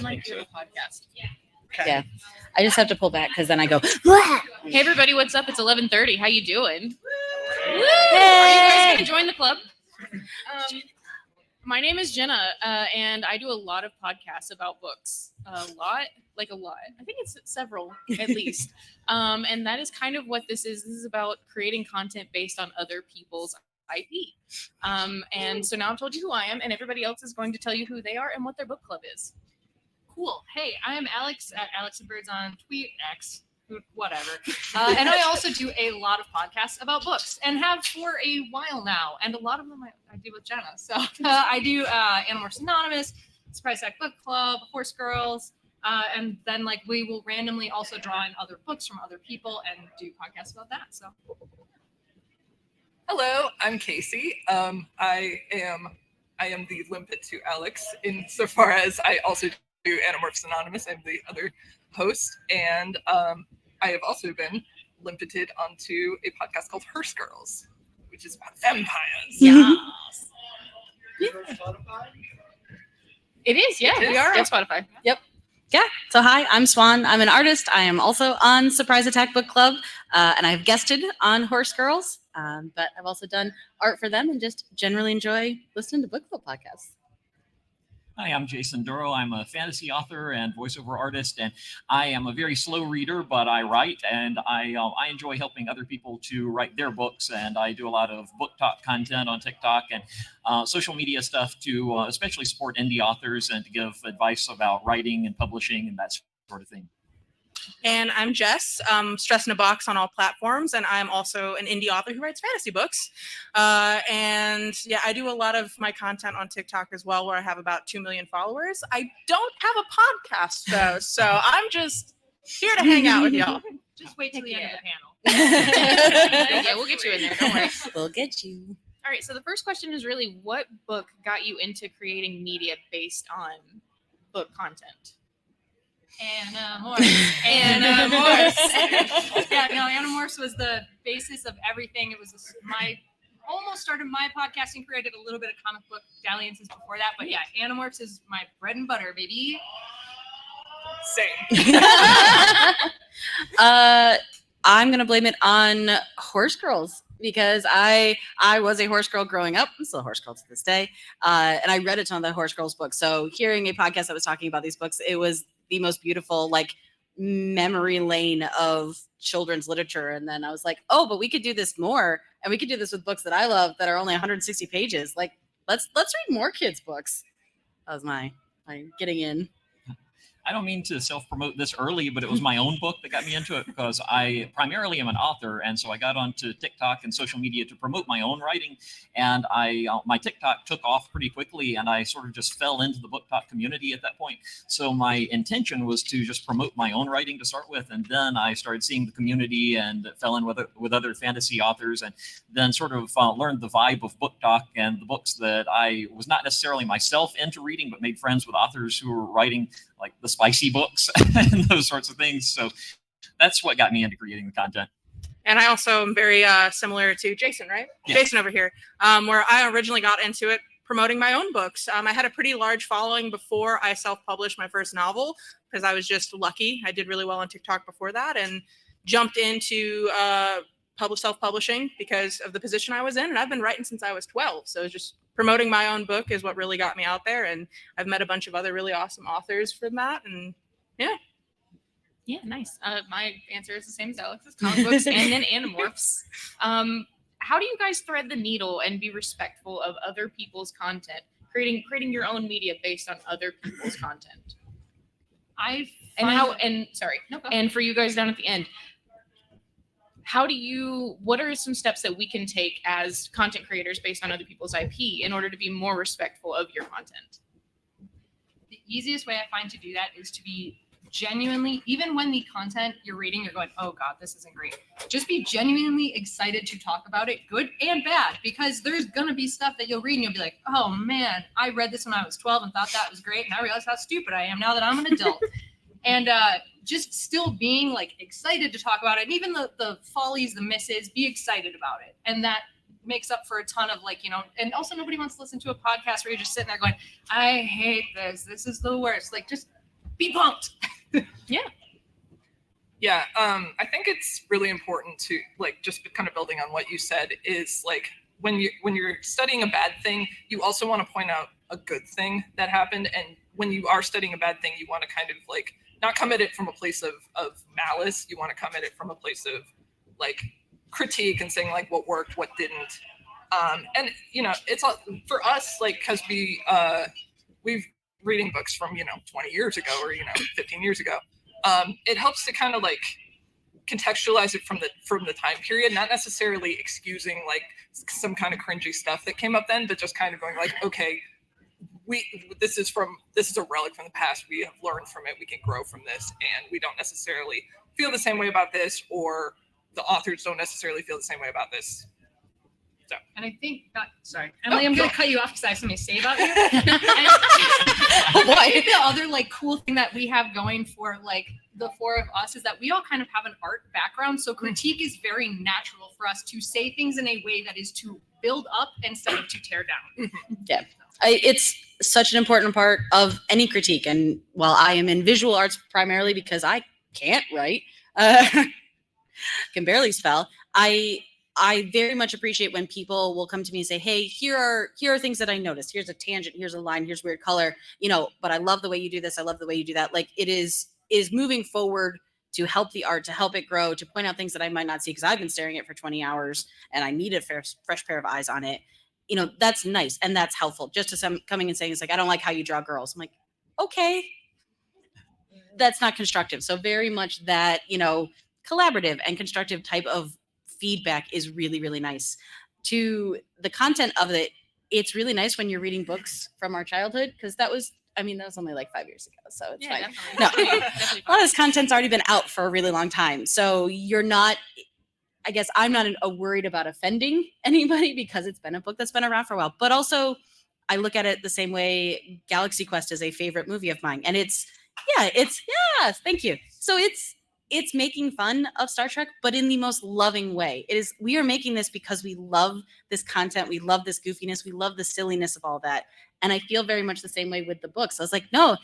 like doing a podcast. Okay. Yeah, I just have to pull back because then I go. Wah! Hey everybody, what's up? It's 11:30. How you doing? Hey! Are you guys gonna join the club? My name is Jenna, and I do a lot of podcasts about books. A lot. I think it's several at least. And that is kind of what this is. This is about creating content based on other people's IP. And so now I've told you who I am, and everybody else is going to tell you who they are and what their book club is. Cool. Hey, I am Alex at Alex and Birds on Tweet X, whatever. And I also do a lot of podcasts about books and have for a while now. And a lot of them I do with Jenna. So I do Animorphs Anonymous, Surprise Attack Book Club, Horse Girls. And then we will randomly also draw in other books from other people and do podcasts about that. So. Hello, I'm Casey. I am the limpet to Alex insofar as I also do Animorphs Anonymous. I'm the other host, and I have also been limpeted onto a podcast called Horse Girls, which is about vampires. Yes. It is, yeah. It is. We are on Spotify. Yep. Yeah. So hi, I'm Swan. I'm an artist. I am also on Surprise Attack Book Club, and I've guested on Horse Girls. But I've also done art for them and just generally enjoy listening to book club podcasts. Hi, I'm Jason Duro. I'm a fantasy author and voiceover artist, and I am a very slow reader, but I write, and I enjoy helping other people to write their books, and I do a lot of book talk content on TikTok and social media stuff to especially support indie authors and to give advice about writing and publishing and that sort of thing. And I'm Jess, Stress in a Box on all platforms, and I'm also an indie author who writes fantasy books. And yeah, I do a lot of my content on TikTok as well, where I have about 2 million followers. I don't have a podcast though, so I'm just here to hang out with y'all. Just wait till the end of the panel. Yeah, we'll get you in there. Don't worry. We'll get you. All right. So the first question is really, what book got you into creating media based on book content? Animorphs. Yeah, no, Animorphs was the basis of everything. It was almost started my podcasting career. I did a little bit of comic book dalliances before that, but yeah, Animorphs is my bread and butter, baby. Same. I'm gonna blame it on Horse Girls because I was a horse girl growing up. I'm still a horse girl to this day, and I read a ton of the Horse Girls books. So hearing a podcast that was talking about these books, it was the most beautiful memory lane of children's literature. And then I was like, oh, but we could do this more, and we could do this with books that I love that are only 160 pages. Let's read more kids' books. That was my getting in. I don't mean to self-promote this early, but it was my own book that got me into it because I primarily am an author, and so I got onto TikTok and social media to promote my own writing, and my TikTok took off pretty quickly, and I sort of just fell into the book talk community at that point. So my intention was to just promote my own writing to start with, and then I started seeing the community and fell in with other fantasy authors, and then sort of learned the vibe of book talk and the books that I was not necessarily myself into reading, but made friends with authors who were writing like the spicy books and those sorts of things. So that's what got me into creating the content. And I also am very similar to Jason, right? Yeah. Jason over here, where I originally got into it promoting my own books. I had a pretty large following before I self-published my first novel because I was just lucky. I did really well on TikTok before that and jumped into self-publishing because of the position I was in. And I've been writing since I was 12. So it's just promoting my own book is what really got me out there. And I've met a bunch of other really awesome authors from that. And yeah. Yeah, nice. My answer is the same as Alex's: comic books and then Animorphs. How do you guys thread the needle and be respectful of other people's content, creating your own media based on other people's content? And for you guys down at the end, what are some steps that we can take as content creators based on other people's IP in order to be more respectful of your content? The easiest way I find to do that is to be genuinely, even when the content you're reading, you're going, oh God, this isn't great. Just be genuinely excited to talk about it, good and bad, because there's going to be stuff that you'll read and you'll be like, oh man, I read this when I was 12 and thought that was great. And I realized how stupid I am now that I'm an adult. And just still being excited to talk about it. And even the follies, the misses, be excited about it. And that makes up for a ton of and also nobody wants to listen to a podcast where you're just sitting there going, I hate this. This is the worst. Just be pumped. Yeah, I think it's really important to like just kind of building on what you said is like when you're studying a bad thing, you also want to point out a good thing that happened. And when you are studying a bad thing, you want to kind of like not come at it from a place of malice. You want to come at it from a place of like critique and saying like what worked, what didn't. And you know, it's for us like because we've reading books from 20 years ago or 15 years ago. It helps to kind of like contextualize it from the time period, not necessarily excusing like some kind of cringy stuff that came up then, but just kind of going like, okay, this is a relic from the past. We have learned from it. We can grow from this, and we don't necessarily feel the same way about this, or the authors don't necessarily feel the same way about this. So. And I think sorry, Emily, I'm going to cut you off because I have something to say about you. Oh I boy. think the other like cool thing that we have going for like the four of us is that we all kind of have an art background. So critique is very natural for us to say things in a way that is to build up instead of to tear down. Yeah. It's such an important part of any critique. And while I am in visual arts primarily because I can't write, can barely spell, I very much appreciate when people will come to me and say, hey, here are things that I noticed. Here's a tangent, here's a line, here's weird color, but I love the way you do this. I love the way you do that. Like it is moving forward to help the art, to help it grow, to point out things that I might not see because I've been staring at it for 20 hours and I need a fresh pair of eyes on it. That's nice and that's helpful. Just to some coming and saying, it's like, I don't like how you draw girls. I'm like, okay, that's not constructive. So very much that, collaborative and constructive type of feedback is really, really nice. To the content of it, it's really nice when you're reading books from our childhood because that was only like 5 years ago, so it's fine. Definitely. No. Definitely A lot of this content's already been out for a really long time, so you're not. I guess I'm not worried about offending anybody because it's been a book that's been around for a while. But also, I look at it the same way. Galaxy Quest is a favorite movie of mine, and thank you. So it's making fun of Star Trek, but in the most loving way. We are making this because we love this content. We love this goofiness. We love the silliness of all that. And I feel very much the same way with the books. I was like, no,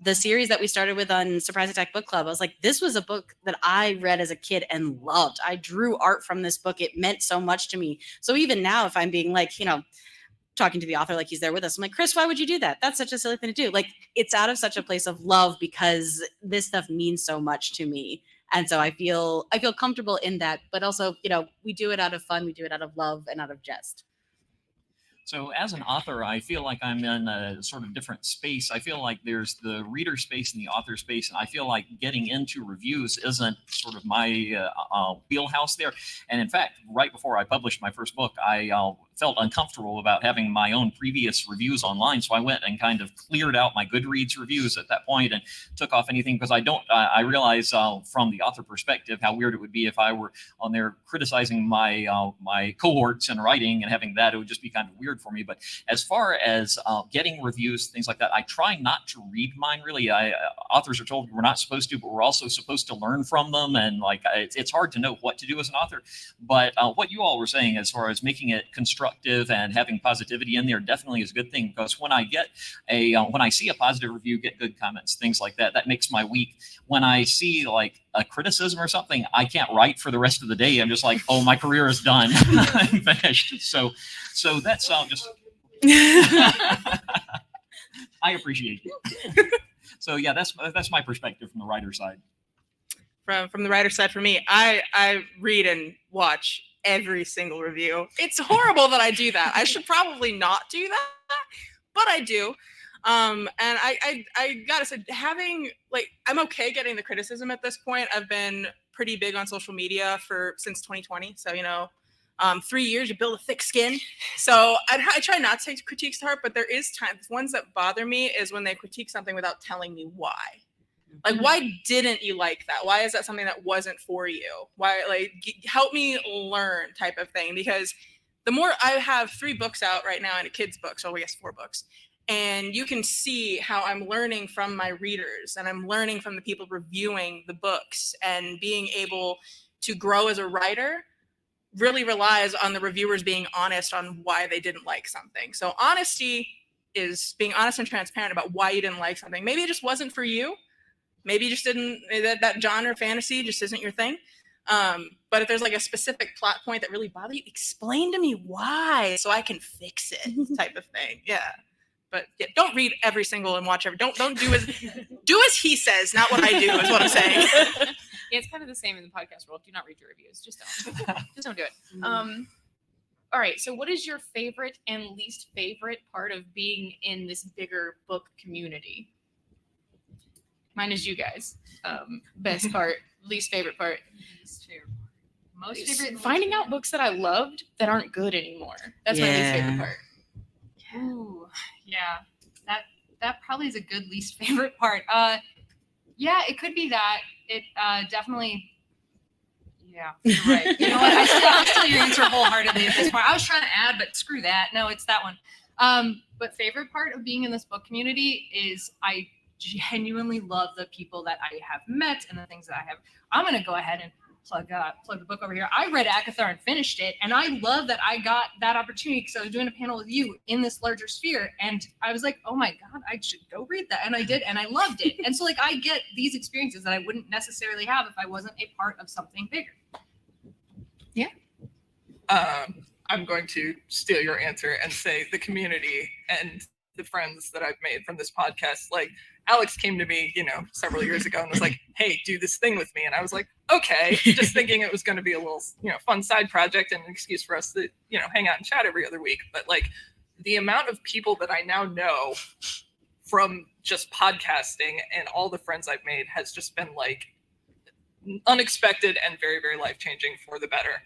the series that we started with on Surprise Attack Book Club, I was like, this was a book that I read as a kid and loved. I drew art from this book. It meant so much to me. So even now, if I'm being like, talking to the author like he's there with us, I'm like, Chris, why would you do that? That's such a silly thing to do. Like, it's out of such a place of love because this stuff means so much to me. And so I feel comfortable in that, but also, we do it out of fun. We do it out of love and out of jest. So as an author, I feel like I'm in a sort of different space. I feel like there's the reader space and the author space, and I feel like getting into reviews isn't sort of my wheelhouse there. And in fact, right before I published my first book, I felt uncomfortable about having my own previous reviews online. So I went and kind of cleared out my Goodreads reviews at that point and took off anything because I realize from the author perspective how weird it would be if I were on there criticizing my cohorts in writing and having that. It would just be kind of weird for me. But as far as getting reviews, things like that, I try not to read mine really. Authors are told we're not supposed to, but we're also supposed to learn from them. And like it's hard to know what to do as an author. But what you all were saying as far as making it constructive and having positivity in there definitely is a good thing, because when I get when I see a positive review, get good comments, things like that, that makes my week. When I see like a criticism or something, I can't write for the rest of the day. I'm just like, oh, my career is done. I'm finished. So that's just I appreciate you. So yeah, that's my perspective from the writer side. From the writer side, for me, I read and watch every single review. It's horrible that I do that. I should probably not do that, but I do. And I gotta say, I'm okay getting the criticism at this point. I've been pretty big on social media since 2020. So 3 years, you build a thick skin. So I try not to take critiques to heart, but there is times. Ones that bother me is when they critique something without telling me why. Like, why didn't you like that? Why is that something that wasn't for you? Why, help me learn type of thing. Because the more I have 3 books out right now and a kid's book, so I guess 4 books. And you can see how I'm learning from my readers and I'm learning from the people reviewing the books, and being able to grow as a writer really relies on the reviewers being honest on why they didn't like something. So honesty is being honest and transparent about why you didn't like something. Maybe it just wasn't for you. maybe you just didn't, that genre fantasy just isn't your thing. But if there's like a specific plot point that really bothers you, explain to me why so I can fix it type of thing. Yeah. But yeah, don't read every single and watch every. Don't do as he says, not what I do is what I'm saying. Yeah, it's kind of the same in the podcast world. Do not read your reviews. Just don't do it. All right. So, what is your favorite and least favorite part of being in this bigger book community? Mine is you guys. Best part, least favorite part. Least favorite part. Most favorite. and Finding least out books that I loved that aren't good anymore. That's my least favorite part. Ooh, yeah. That probably is a good least favorite part. Yeah, it could be that. It definitely. Yeah, you're right. You know what? I steal your answer wholeheartedly at this point. I was trying to add, but screw that. No, it's that one. But favorite part of being in this book community is I genuinely love the people that I have met and the things that I have. I'm gonna go ahead and plug the book over here. I read Akathar and finished it, and I love that I got that opportunity because I was doing a panel with you in this larger sphere, and I was like, oh my god, I should go read that, and I did, and I loved it. And so like I get these experiences that I wouldn't necessarily have if I wasn't a part of something bigger. Yeah. I'm going to steal your answer and say the community and the friends that I've made from this podcast. Like Alex came to me, several years ago and was like, hey, do this thing with me. And I was like, okay, just thinking it was going to be a little, fun side project and an excuse for us to, hang out and chat every other week. But like the amount of people that I now know from just podcasting and all the friends I've made has just been like unexpected and very, very life-changing for the better.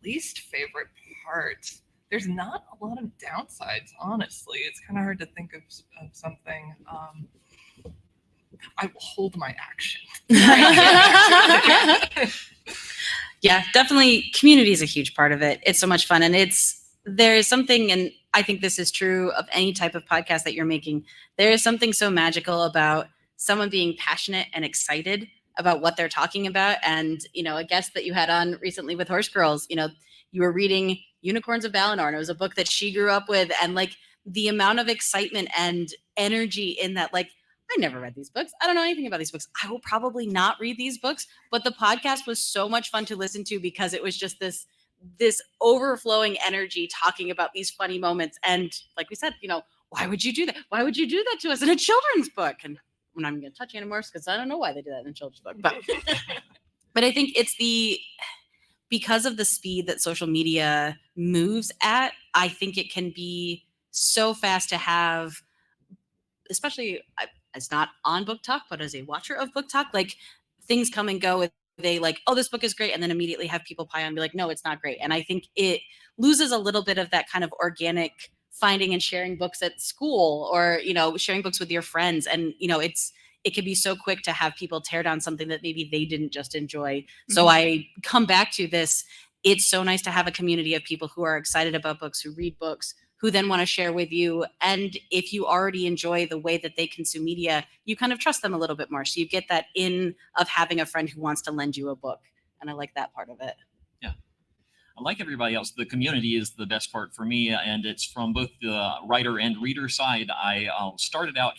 Least favorite part. There's not a lot of downsides, honestly. It's kind of hard to think of something. I will hold my action. Yeah, definitely. Community is a huge part of it. It's so much fun. And there is something, and I think this is true of any type of podcast that you're making. There is something so magical about someone being passionate and excited about what they're talking about. And, a guest that you had on recently with Horse Girls, you were reading Unicorns of Valinor, and it was a book that she grew up with. And like the amount of excitement and energy in that, like, I never read these books. I don't know anything about these books. I will probably not read these books, but the podcast was so much fun to listen to because it was just this overflowing energy talking about these funny moments. And like we said, why would you do that? Why would you do that to us in a children's book? And I'm not even going to touch Animorphs because I don't know why they do that in a children's book. But I think it's because of the speed that social media moves at, I think it can be so fast to have, especially as not on Book Talk, but as a watcher of Book Talk, like things come and go. They like, oh, this book is great. And then immediately have people pile on and be like, no, it's not great. And I think it loses a little bit of that kind of organic finding and sharing books at school or, sharing books with your friends. And, it can be so quick to have people tear down something that maybe they didn't just enjoy. Mm-hmm. So I come back to this. It's so nice to have a community of people who are excited about books, who read books, who then want to share with you. And if you already enjoy the way that they consume media, you kind of trust them a little bit more. So you get that in of having a friend who wants to lend you a book. And I like that part of it. Yeah. Like everybody else, the community is the best part for me, and it's from both the writer and reader side. I started out,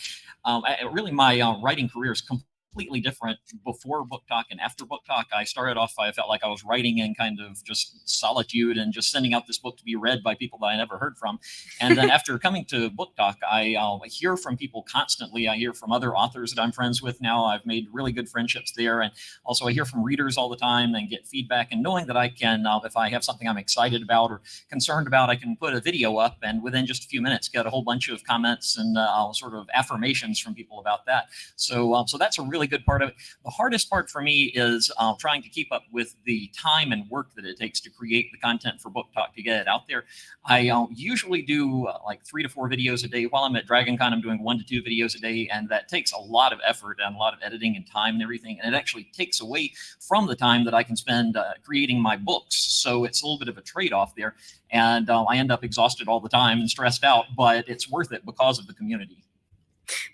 really my writing career is completely different before Book Talk and after Book Talk. I started off, I felt like I was writing in kind of just solitude and just sending out this book to be read by people that I never heard from. And then after coming to Book Talk, I hear from people constantly. I hear from other authors that I'm friends with now. I've made really good friendships there. And also I hear from readers all the time and get feedback, and knowing that I can, if I have something I'm excited about or concerned about, I can put a video up and within just a few minutes get a whole bunch of comments and sort of affirmations from people about that. So that's a really good part of it. The hardest part for me is trying to keep up with the time and work that it takes to create the content for Book Talk to get it out there. I usually do like 3 to 4 videos a day. While I'm at DragonCon, I'm doing 1 to 2 videos a day, and that takes a lot of effort and a lot of editing and time and everything, and it actually takes away from the time that I can spend creating my books. So it's a little bit of a trade-off there, and I end up exhausted all the time and stressed out, but it's worth it because of the community.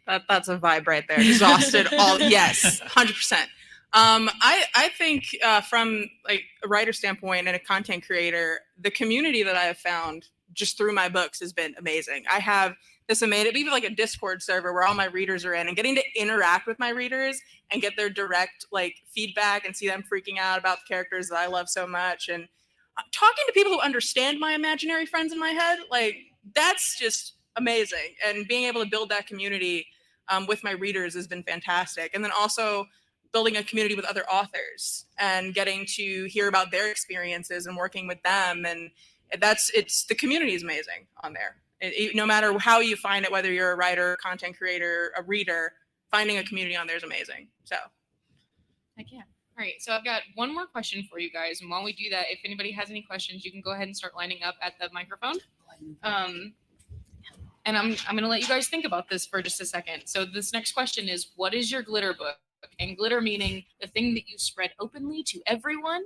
That's a vibe right there. Exhausted. Yes, 100%. I think from like a writer standpoint and a content creator, the community that I have found just through my books has been amazing. I have this amazing, even like a Discord server where all my readers are in, and getting to interact with my readers and get their direct like feedback and see them freaking out about the characters that I love so much, and talking to people who understand my imaginary friends in my head, like that's just amazing. And being able to build that community with my readers has been fantastic. And then also building a community with other authors and getting to hear about their experiences and working with them, and the community is amazing on there. No matter how you find it, whether you're a writer, content creator, a reader, finding a community on there is amazing. So, Heck yeah. All right, so I've got one more question for you guys, and while we do that, if anybody has any questions, you can go ahead and start lining up at the microphone. And I'm going to let you guys think about this for just a second. So this next question is, what is your glitter book? And glitter meaning the thing that you spread openly to everyone,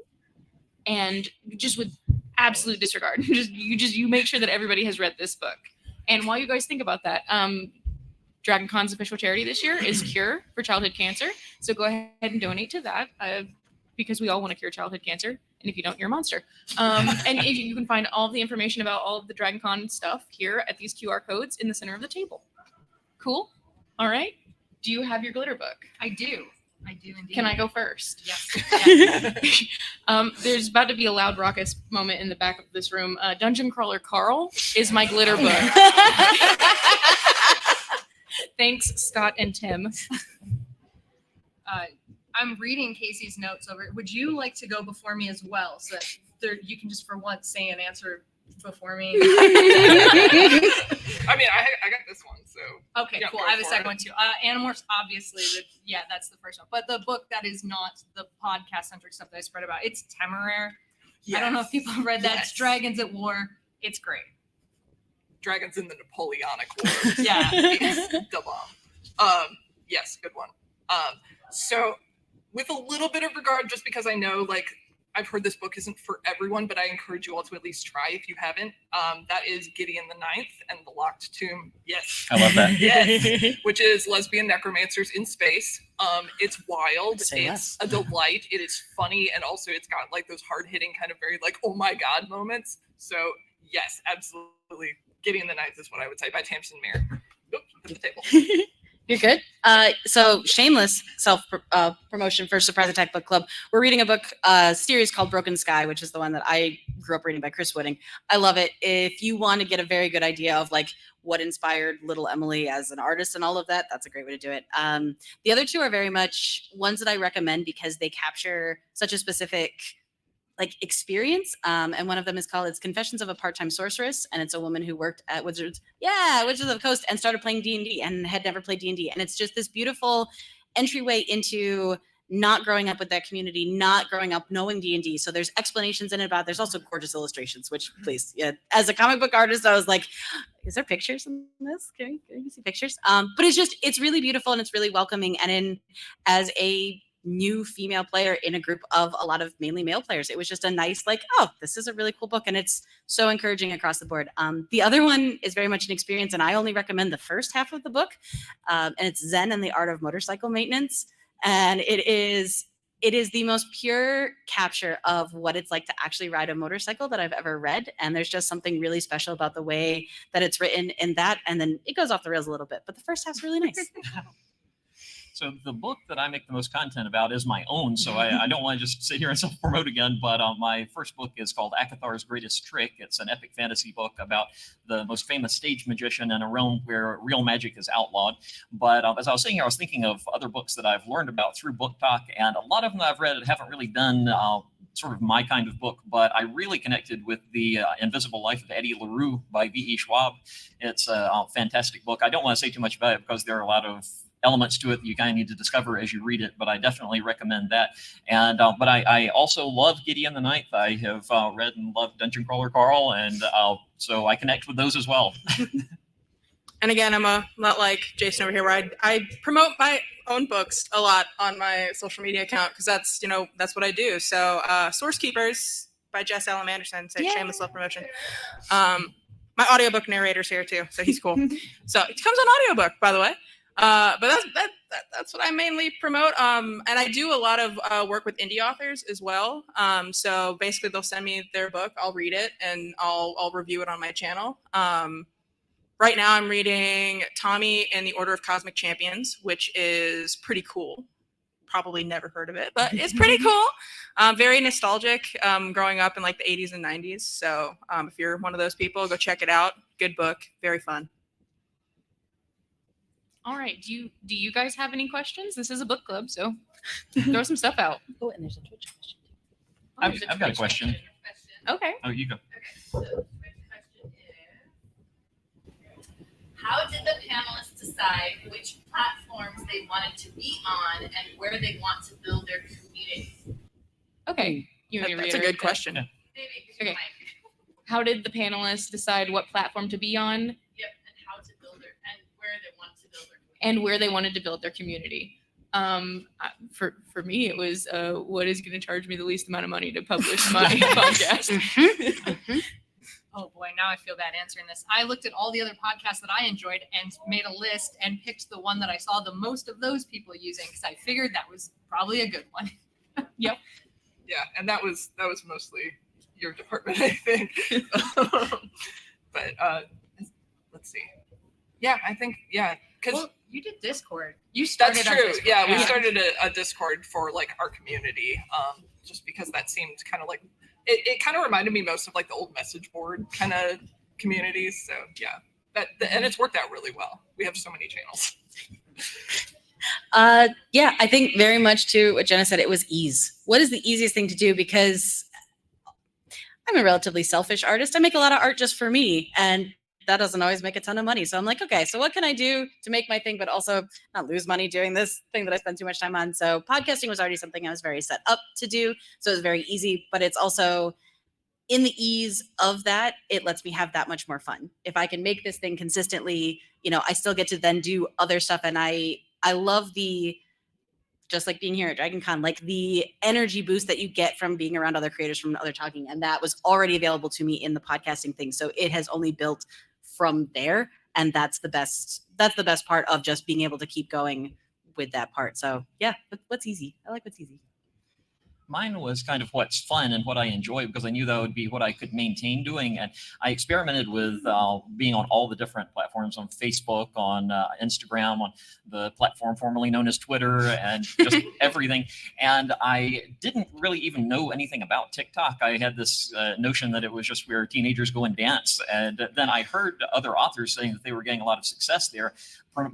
and just with absolute disregard. You make sure that everybody has read this book. And while you guys think about that, DragonCon's official charity this year is Cure for Childhood Cancer. So go ahead and donate to that because we all want to cure childhood cancer. And if you don't, you're a monster. And you can find all of the information about all of the DragonCon stuff here at these QR codes in the center of the table. Cool? All right. Do you have your glitter book? I do indeed. Can I go first? Yes. There's about to be a loud raucous moment in the back of this room. Dungeon Crawler Carl is my glitter book. Thanks, Scott and Tim. I'm reading Casey's notes over. Would you like to go before me as well, so that you can just for once say an answer before me? I mean, I got this one, so. Okay, Yeah, cool. go I have a for second it. one too. Animorphs, obviously, that's the first one. But the book that is not the podcast-centric stuff that I spread about, it's Temeraire. I don't know if people have read that. It's Dragons at War. It's great. Dragons in the Napoleonic War. Yeah. It's the bomb. Yes, good one. So with a little bit of regard, just because I know, like, I've heard this book isn't for everyone, but I encourage you all to at least try if you haven't. That is Gideon the Ninth and the Locked Tomb. Yes. I love that. Yes. Which is lesbian necromancers in space. It's wild. Say It's less. a delight. It is funny, and also it's got like those hard-hitting kind of very like, oh my god moments. So yes, absolutely. Gideon the Ninth is what I would say by Tamsin Muir. Oop, hit the table. You're good. So shameless self promotion for Surprise Attack Book Club. We're reading a book series called Broken Sky, which is the one that I grew up reading by Chris Whitting. I love it. If you want to get a very good idea of like what inspired Little Emily as an artist and all of that, that's a great way to do it. The other two are very much ones that I recommend because they capture such a specific like experience. And one of them is called It's Confessions of a Part-Time Sorceress. And it's a woman who worked at Wizards of the Coast and started playing D&D and had never played D&D. And it's just this beautiful entryway into not growing up with that community, not growing up knowing D&D. So there's explanations in it about, there's also gorgeous illustrations, which please, yeah, as a comic book artist, I was like, is there pictures in this? Can you see pictures? But it's really beautiful and it's really welcoming. And as a new female player in a group of a lot of mainly male players, it was just a nice like, oh, this is a really cool book, and it's so encouraging across the board. The other one is very much an experience, and I only recommend the first half of the book, and it's Zen and the Art of Motorcycle Maintenance, and it is the most pure capture of what it's like to actually ride a motorcycle that I've ever read. And there's just something really special about the way that it's written in that, and then it goes off the rails a little bit, but the first half's really nice. So the book that I make the most content about is my own. So I don't want to just sit here and self-promote again, but my first book is called Akathar's Greatest Trick. It's an epic fantasy book about the most famous stage magician in a realm where real magic is outlawed. But as I was saying here, I was thinking of other books that I've learned about through Book Talk, and a lot of them I've read haven't really done sort of my kind of book, but I really connected with the Invisible Life of Eddie LaRue by V.E. Schwab. It's a fantastic book. I don't want to say too much about it because there are a lot of elements to it that you kind of need to discover as you read it, but I definitely recommend that. And but I also love Gideon the Ninth. I have read and loved Dungeon Crawler Carl, and so I connect with those as well. And again, I'm not like Jason over here, where I promote my own books a lot on my social media account because that's what I do. So Source Keepers by Jess Allen Anderson, shameless self-promotion. My audiobook narrator's here too, so he's cool. So it comes on audiobook, by the way. But that's what I mainly promote. And I do a lot of work with indie authors as well. So basically they'll send me their book, I'll read it, and I'll review it on my channel. Right now, I'm reading Tommy and the Order of Cosmic Champions, which is pretty cool. Probably never heard of it, but it's pretty cool. Very nostalgic, growing up in like the 80s and 90s. So if you're one of those people, go check it out. Good book, very fun. All right. Do you guys have any questions? This is a book club, so throw some stuff out. Oh, and there's a Twitch question. I've got a question. Okay. Oh, you go. So the question is, how did the panelists decide which platforms they wanted to be on and where they want to build their community? Okay. You want me to That's a reiterate good that? question. Maybe Okay. Mike. How did the panelists decide what platform to be on Yep, and how to build their and where they want to build their community. and where they wanted to build their community? For me, it was what is going to charge me the least amount of money to publish my podcast. Oh boy, now I feel bad answering this. I looked at all the other podcasts that I enjoyed and made a list and picked the one that I saw the most of those people using because I figured that was probably a good one. Yeah, and that was mostly your department, I think. But let's see. Yeah, I think because Well, you did Discord. You started that's our true. Discord. Yeah, we started a Discord for like our community, just because that seemed kind of like it kind of reminded me most of like the old message board kind of communities. So yeah, and it's worked out really well. We have so many channels. Yeah, I think very much to what Jenna said, it was ease. What is the easiest thing to do? Because I'm a relatively selfish artist. I make a lot of art just for me, and that doesn't always make a ton of money. So I'm like, okay, so what can I do to make my thing, but also not lose money doing this thing that I spend too much time on? So podcasting was already something I was very set up to do. So it was very easy, but it's also in the ease of that, it lets me have that much more fun. If I can make this thing consistently, I still get to then do other stuff. And I love just like being here at DragonCon, like the energy boost that you get from being around other creators, from other talking. And that was already available to me in the podcasting thing. So it has only built from there. And that's the best part of just being able to keep going with that part. So yeah, what's easy? I like what's easy. Mine was kind of what's fun and what I enjoy because I knew that would be what I could maintain doing. And I experimented with being on all the different platforms, on Facebook, on Instagram, on the platform formerly known as Twitter, and just everything. And I didn't really even know anything about TikTok. I had this notion that it was just where teenagers go and dance. And then I heard other authors saying that they were getting a lot of success there,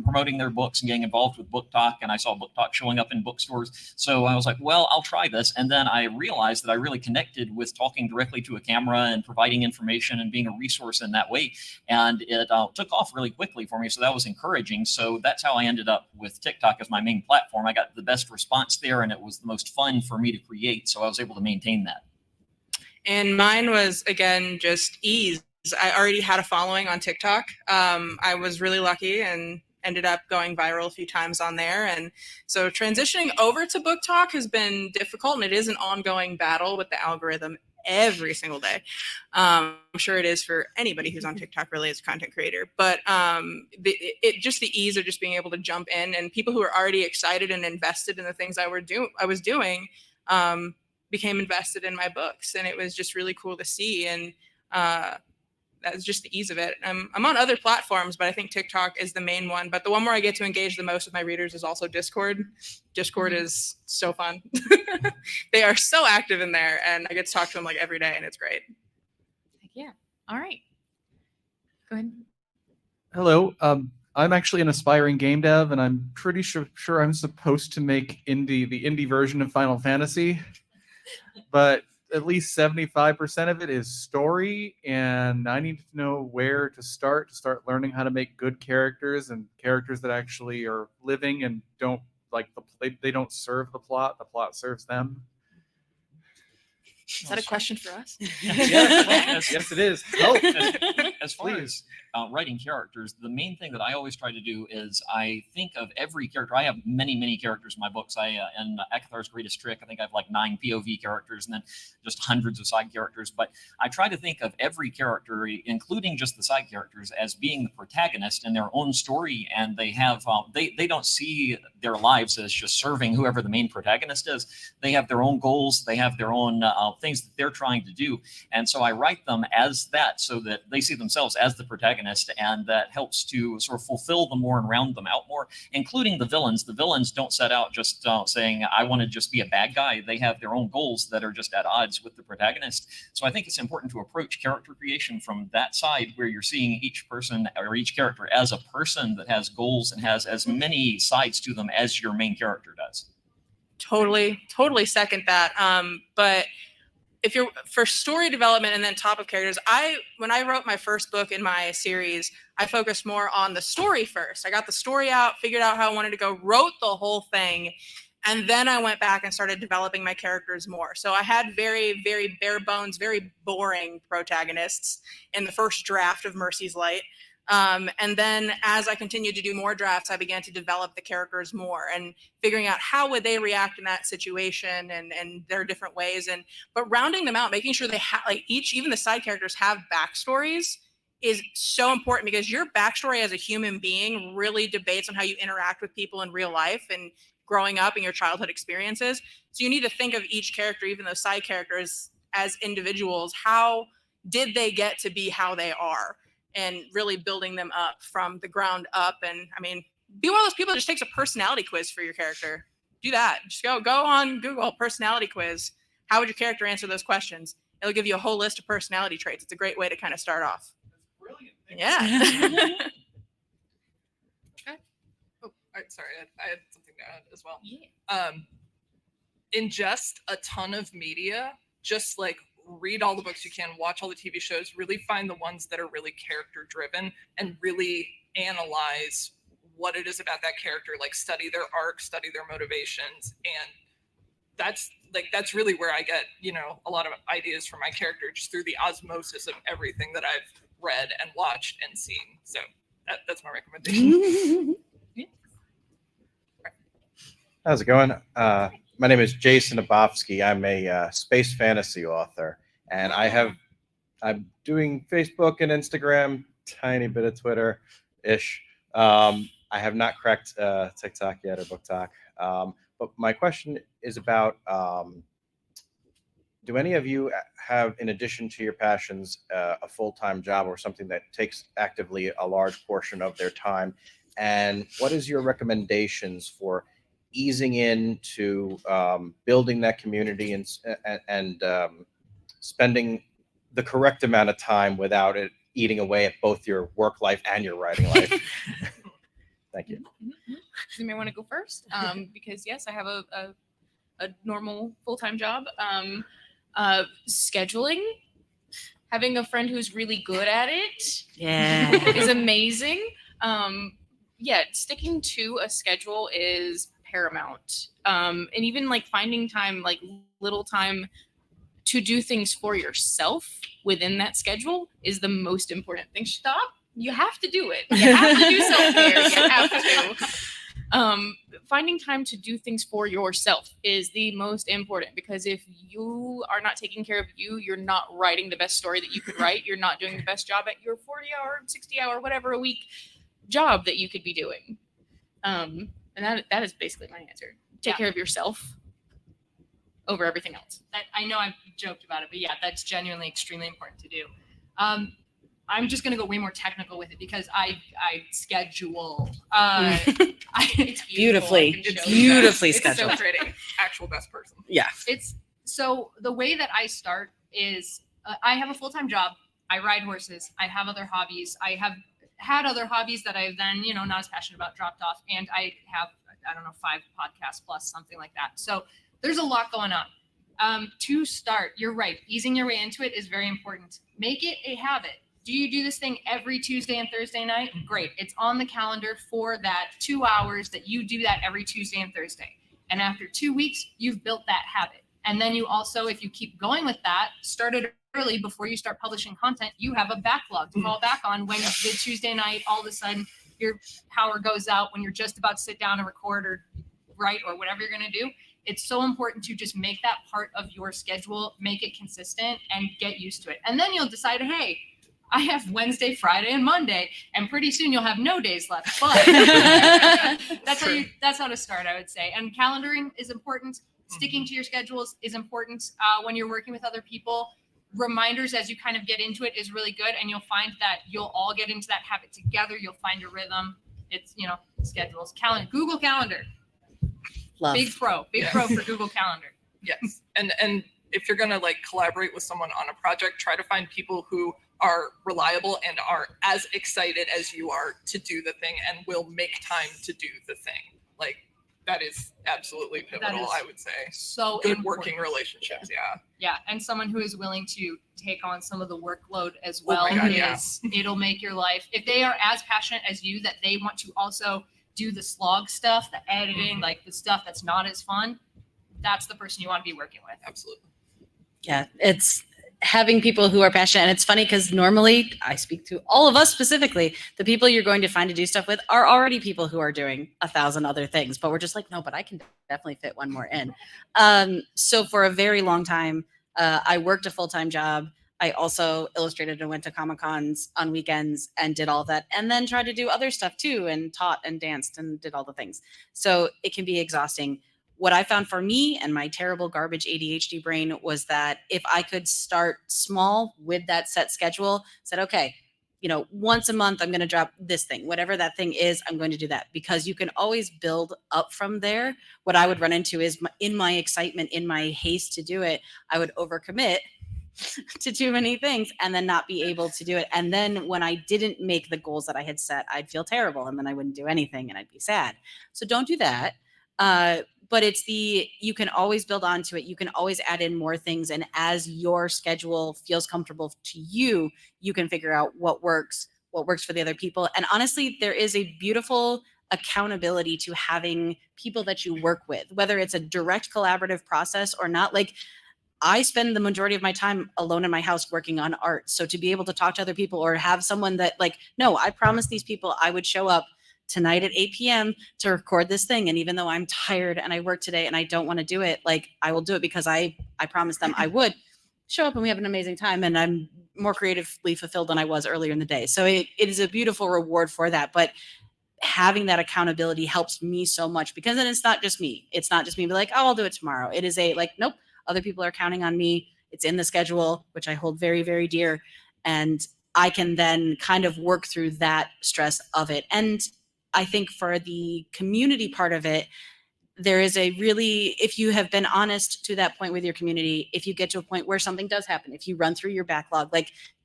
promoting their books and getting involved with Book Talk. And I saw Book Talk showing up in bookstores. So I was like, well, I'll try this. And then I realized that I really connected with talking directly to a camera and providing information and being a resource in that way. And it took off really quickly for me. So that was encouraging. So that's how I ended up with TikTok as my main platform. I got the best response there, and it was the most fun for me to create. So I was able to maintain that. And mine was, again, just ease. I already had a following on TikTok. I was really lucky and ended up going viral a few times on there. And so transitioning over to Book Talk has been difficult, and it is an ongoing battle with the algorithm every single day. I'm sure it is for anybody who's on TikTok really as a content creator. But just the ease of just being able to jump in, and people who are already excited and invested in the things I was doing became invested in my books. And it was just really cool to see. And that's just the ease of it. I'm on other platforms, but I think TikTok is the main one. But the one where I get to engage the most with my readers is also Discord. Discord is so fun. They are so active in there, and I get to talk to them like every day, and it's great. Yeah. All right. Go ahead. Hello. I'm actually an aspiring game dev, and I'm pretty sure I'm supposed to make the indie version of Final Fantasy, but at least 75% of it is story, and I need to know where to start learning how to make good characters and characters that actually are living and don't they don't serve the plot serves them. Is that a question for us? Yes, it is. Help. As far as writing characters, the main thing that I always try to do is I think of every character. I have many characters in my books. In Ekathar's Greatest Trick, I think I have like 9 POV characters and then just hundreds of side characters. But I try to think of every character, including just the side characters, as being the protagonist in their own story. And they have they don't see their lives as just serving whoever the main protagonist is. They have their own goals. They have their own things that they're trying to do. And so I write them as that so that they see themselves themselves as the protagonist, and that helps to sort of fulfill them more and round them out more, including the villains. The villains don't set out just saying, I want to just be a bad guy. They have their own goals that are just at odds with the protagonist. So I think it's important to approach character creation from that side, where you're seeing each person or each character as a person that has goals and has as many sides to them as your main character does. Totally second that. But if you're for story development and then top of characters, when I wrote my first book in my series, I focused more on the story first. I got the story out, figured out how I wanted to go, wrote the whole thing, and then I went back and started developing my characters more. So I had very, very bare bones, very boring protagonists in the first draft of Mercy's Light. And then as I continued to do more drafts, I began to develop the characters more and figuring out how would they react in that situation and their different ways. But rounding them out, making sure they have even the side characters have backstories is so important, because your backstory as a human being really debates on how you interact with people in real life and growing up and your childhood experiences. So you need to think of each character, even those side characters, as individuals. How did they get to be how they are? And really building them up from the ground up. And I mean, be one of those people that just takes a personality quiz for your character. Do that. Just go on Google personality quiz. How would your character answer those questions? It'll give you a whole list of personality traits. It's a great way to kind of start off. That's brilliant. Yeah. Oh, sorry, I had something to add as well. Yeah. Ingest a ton of media, just like read all the books you can, watch all the TV shows, really find the ones that are really character driven and really analyze what it is about that character, like study their arc, study their motivations. And that's really where I get, a lot of ideas for my character, just through the osmosis of everything that I've read and watched and seen. So that's my recommendation. How's it going? My name is Jason Abofsky. I'm a space fantasy author, and I'm doing Facebook and Instagram, tiny bit of Twitter-ish. I have not cracked TikTok yet or BookTok. But my question is about, do any of you have, in addition to your passions, a full-time job or something that takes actively a large portion of their time? And what is your recommendations for easing into building that community and spending the correct amount of time without it eating away at both your work life and your writing life? Thank you. You may want to go first, because yes, I have a normal full-time job. Scheduling, having a friend who's really good at it, is amazing. Sticking to a schedule is paramount. And even like finding time, like little time to do things for yourself within that schedule is the most important thing. Stop. You have to do it. You have to do self-care. You have to. Finding time to do things for yourself is the most important, because if you are not taking care of you, you're not writing the best story that you could write. You're not doing the best job at your 40-hour, 60-hour, whatever a week job that you could be doing. And that is basically my answer. Take care of yourself over everything else. I know I've joked about it, but yeah, that's genuinely extremely important to do. I'm just going to go way more technical with it, because I schedule. It's Beautifully. It's Beautifully It's scheduled. so pretty. Actual best person. Yeah. It's so the way that I start is I have a full-time job. I ride horses. I have other hobbies. I have had other hobbies that I've then, not as passionate about, dropped off. And I have, 5 podcasts plus something like that. So there's a lot going on. To start, you're right. Easing your way into it is very important. Make it a habit. Do you do this thing every Tuesday and Thursday night? Great. It's on the calendar for that 2 hours that you do that every Tuesday and Thursday. And after 2 weeks, you've built that habit. And then you also, if you keep going with that, started early before you start publishing content, you have a backlog to fall back on when the Tuesday night, all of a sudden your power goes out when you're just about to sit down and record or write or whatever you're going to do. It's so important to just make that part of your schedule, make it consistent, and get used to it. And then you'll decide, hey, I have Wednesday, Friday, and Monday, and pretty soon you'll have no days left. But that's how to start, I would say. And calendaring is important. Sticking to your schedules is important when you're working with other people. reminders as you kind of get into it is really good, and you'll find that you'll all get into that habit together. You'll find your rhythm. It's, schedules, calendar, Google Calendar, Love. big pro for Google Calendar. Yes. And if you're gonna like collaborate with someone on a project, try to find people who are reliable and are as excited as you are to do the thing and will make time to do the thing. Like that is absolutely pivotal, is I would say. So Good important. working relationships, yeah. Yeah, and someone who is willing to take on some of the workload as Oh well my God, yeah. it'll make your life, if they are as passionate as you that they want to also do the slog stuff, the editing, like the stuff that's not as fun, that's the person you want to be working with. Absolutely. Yeah, it's having people who are passionate. And it's funny because normally I speak to all of us specifically, the people you're going to find to do stuff with are already people who are doing 1,000 other things, but we're just like, no, but I can definitely fit one more in. So for a very long time, I worked a full-time job. I also illustrated and went to Comic-Cons on weekends and did all that, and then tried to do other stuff too, and taught and danced and did all the things. So it can be exhausting. What I found for me and my terrible garbage ADHD brain was that if I could start small with that set schedule, said, okay, once a month, I'm going to drop this thing, whatever that thing is, I'm going to do that, because you can always build up from there. What I would run into is in my excitement, in my haste to do it, I would overcommit to too many things and then not be able to do it. And then when I didn't make the goals that I had set, I'd feel terrible and then I wouldn't do anything and I'd be sad. So don't do that. But you can always build onto it. You can always add in more things. And as your schedule feels comfortable to you, you can figure out what works for the other people. And honestly, there is a beautiful accountability to having people that you work with, whether it's a direct collaborative process or not. Like, I spend the majority of my time alone in my house working on art. So to be able to talk to other people or have someone that no, I promised these people I would show up tonight at 8 p.m. to record this thing. And even though I'm tired and I work today and I don't want to do it, I will do it because I promised them I would show up and we have an amazing time. And I'm more creatively fulfilled than I was earlier in the day. So it is a beautiful reward for that. But having that accountability helps me so much, because then it's not just me. It's not just me be like, oh, I'll do it tomorrow. It is nope, other people are counting on me. It's in the schedule, which I hold very, very dear. And I can then kind of work through that stress of it. And I think for the community part of it, there is if you have been honest to that point with your community, if you get to a point where something does happen, if you run through your backlog,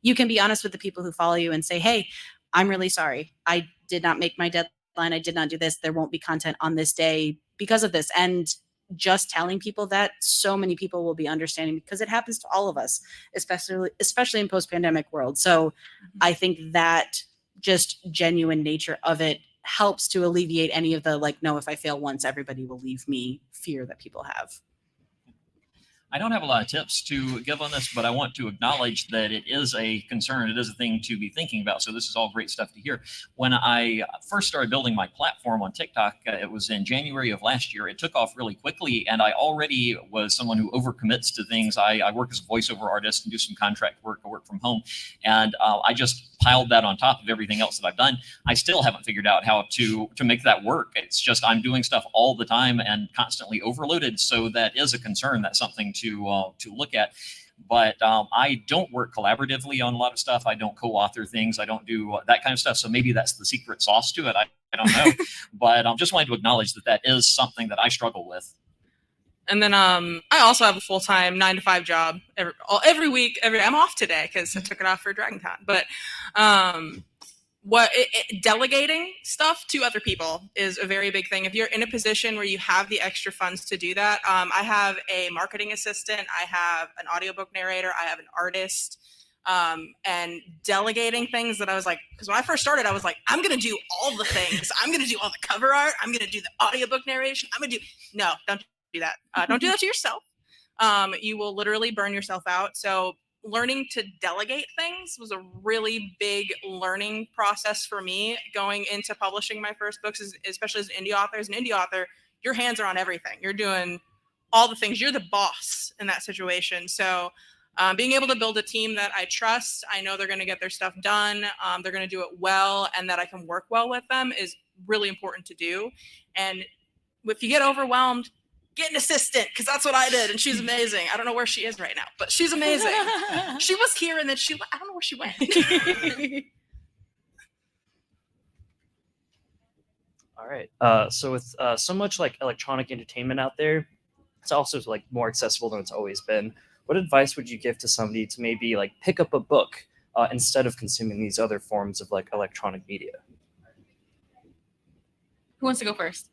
you can be honest with the people who follow you and say, hey, I'm really sorry. I did not make my deadline. I did not do this. There won't be content on this day because of this. And just telling people that, so many people will be understanding, because it happens to all of us, especially in post-pandemic world. So I think that just genuine nature of it helps to alleviate any of the no, if I fail once, everybody will leave me fear that people have. I don't have a lot of tips to give on this, but I want to acknowledge that it is a concern. It is a thing to be thinking about. So this is all great stuff to hear. When I first started building my platform on TikTok, it was in January of last year. It took off really quickly, and I already was someone who overcommits to things. I work as a voiceover artist and do some contract work. I work from home, and I just piled that on top of everything else that I've done. I still haven't figured out how to make that work. It's just I'm doing stuff all the time and constantly overloaded. So that is a concern. That's something to look at. But I don't work collaboratively on a lot of stuff. I don't co-author things. I don't do that kind of stuff. So maybe that's the secret sauce to it. I don't know. But I just wanted to acknowledge that is something that I struggle with. And then I also have a full-time 9-to-5 job every week. I'm off today because I took it off for DragonCon. But delegating stuff to other people is a very big thing. If you're in a position where you have the extra funds to do that, I have a marketing assistant, I have an audiobook narrator, I have an artist, and delegating things that I was because when I first started, I was I'm going to do all the things. I'm going to do all the cover art. I'm going to do the audiobook narration. No, don't do that. Don't do that to yourself. You will literally burn yourself out. So learning to delegate things was a really big learning process for me going into publishing my first books, especially as an indie author. As an indie author, your hands are on everything. You're doing all the things. You're the boss in that situation. So being able to build a team that I trust, I know they're going to get their stuff done, they're going to do it well, and that I can work well with them is really important to do. And if you get overwhelmed, get an assistant, because that's what I did, and she's amazing. I don't know where she is right now, but she's amazing. She was here, and then I don't know where she went. All right. So with so much like electronic entertainment out there, it's also like more accessible than it's always been. What advice would you give to somebody to maybe like pick up a book instead of consuming these other forms of like electronic media? Who wants to go first?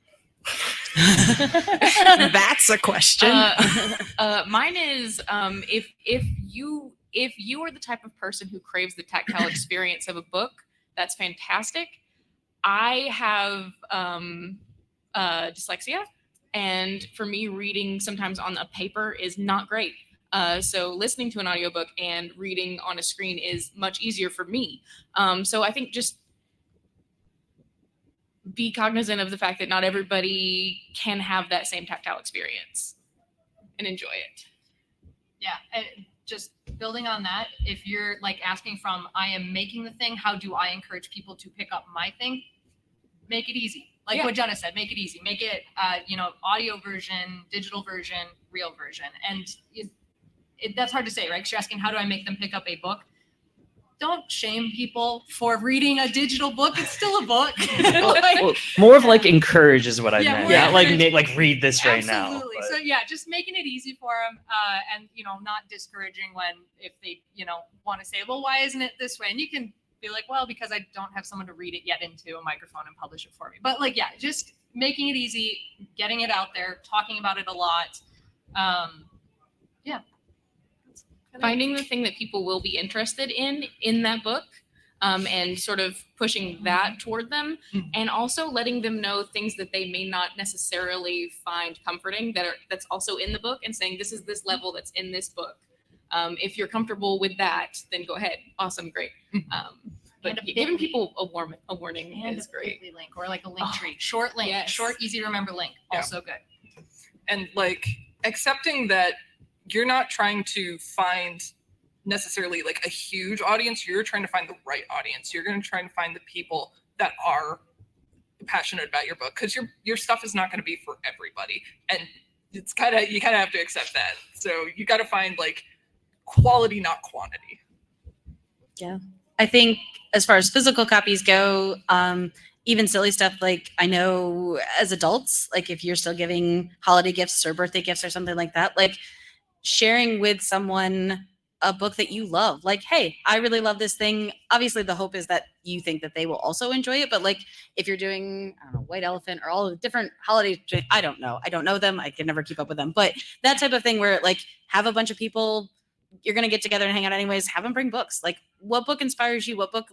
That's a question. Mine is if you are the type of person who craves the tactile experience of a book, that's fantastic. I have dyslexia, and for me, reading sometimes on a paper is not great. So listening to an audiobook and reading on a screen is much easier for me. So I think just be cognizant of the fact that not everybody can have that same tactile experience and enjoy it. Yeah, and just building on that, if you're like asking from, I am making the thing, how do I encourage people to pick up my thing? Make it easy. Like what Jenna said, make it easy. Make it, audio version, digital version, real version. And that's hard to say, right? Because you're asking, how do I make them pick up a book? Don't shame people for reading a digital book. It's still a book. Well, more of like encourage is what I meant. Yeah, Not like read this right now. Absolutely. So yeah, just making it easy for them, and not discouraging if they want to say, well, why isn't it this way? And you can be like, well, because I don't have someone to read it yet into a microphone and publish it for me. But just making it easy, getting it out there, talking about it a lot. Finding the thing that people will be interested in that book, and sort of pushing that toward them, and also letting them know things that they may not necessarily find comforting that's also in the book, and saying this is this level that's in this book. If you're comfortable with that, then go ahead. Awesome, great. But giving people a warning And is a great. Bitly link or like a link tree, short link, short, easy to remember link, also good. And accepting that you're not trying to find necessarily a huge audience, you're trying to find the right audience. You're going to try and find the people that are passionate about your book, because your stuff is not going to be for everybody, and it's you kind of have to accept that. So you got to find quality, not quantity. Yeah, I think as far as physical copies go, even silly stuff I know as adults, if you're still giving holiday gifts or birthday gifts or something like that, sharing with someone a book that you love, hey, I really love this thing. Obviously the hope is that you think that they will also enjoy it, but if you're doing, I don't know, White Elephant or all the different holiday, I don't know them, I can never keep up with them, but that type of thing where have a bunch of people, you're going to get together and hang out anyways, have them bring books. What book inspires you? What book,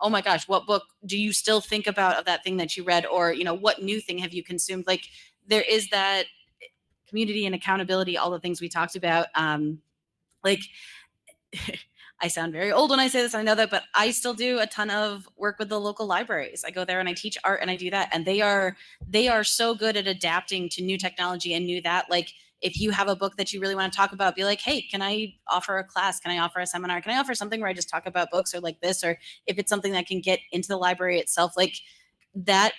oh my gosh, what book do you still think about of that thing that you read? Or, what new thing have you consumed? There is that community and accountability, all the things we talked about. I sound very old when I say this, I know that, but I still do a ton of work with the local libraries. I go there and I teach art and I do that. And they are so good at adapting to new technology and new that. If you have a book that you really want to talk about, be hey, can I offer a class? Can I offer a seminar? Can I offer something where I just talk about books or this? Or if it's something that can get into the library itself, that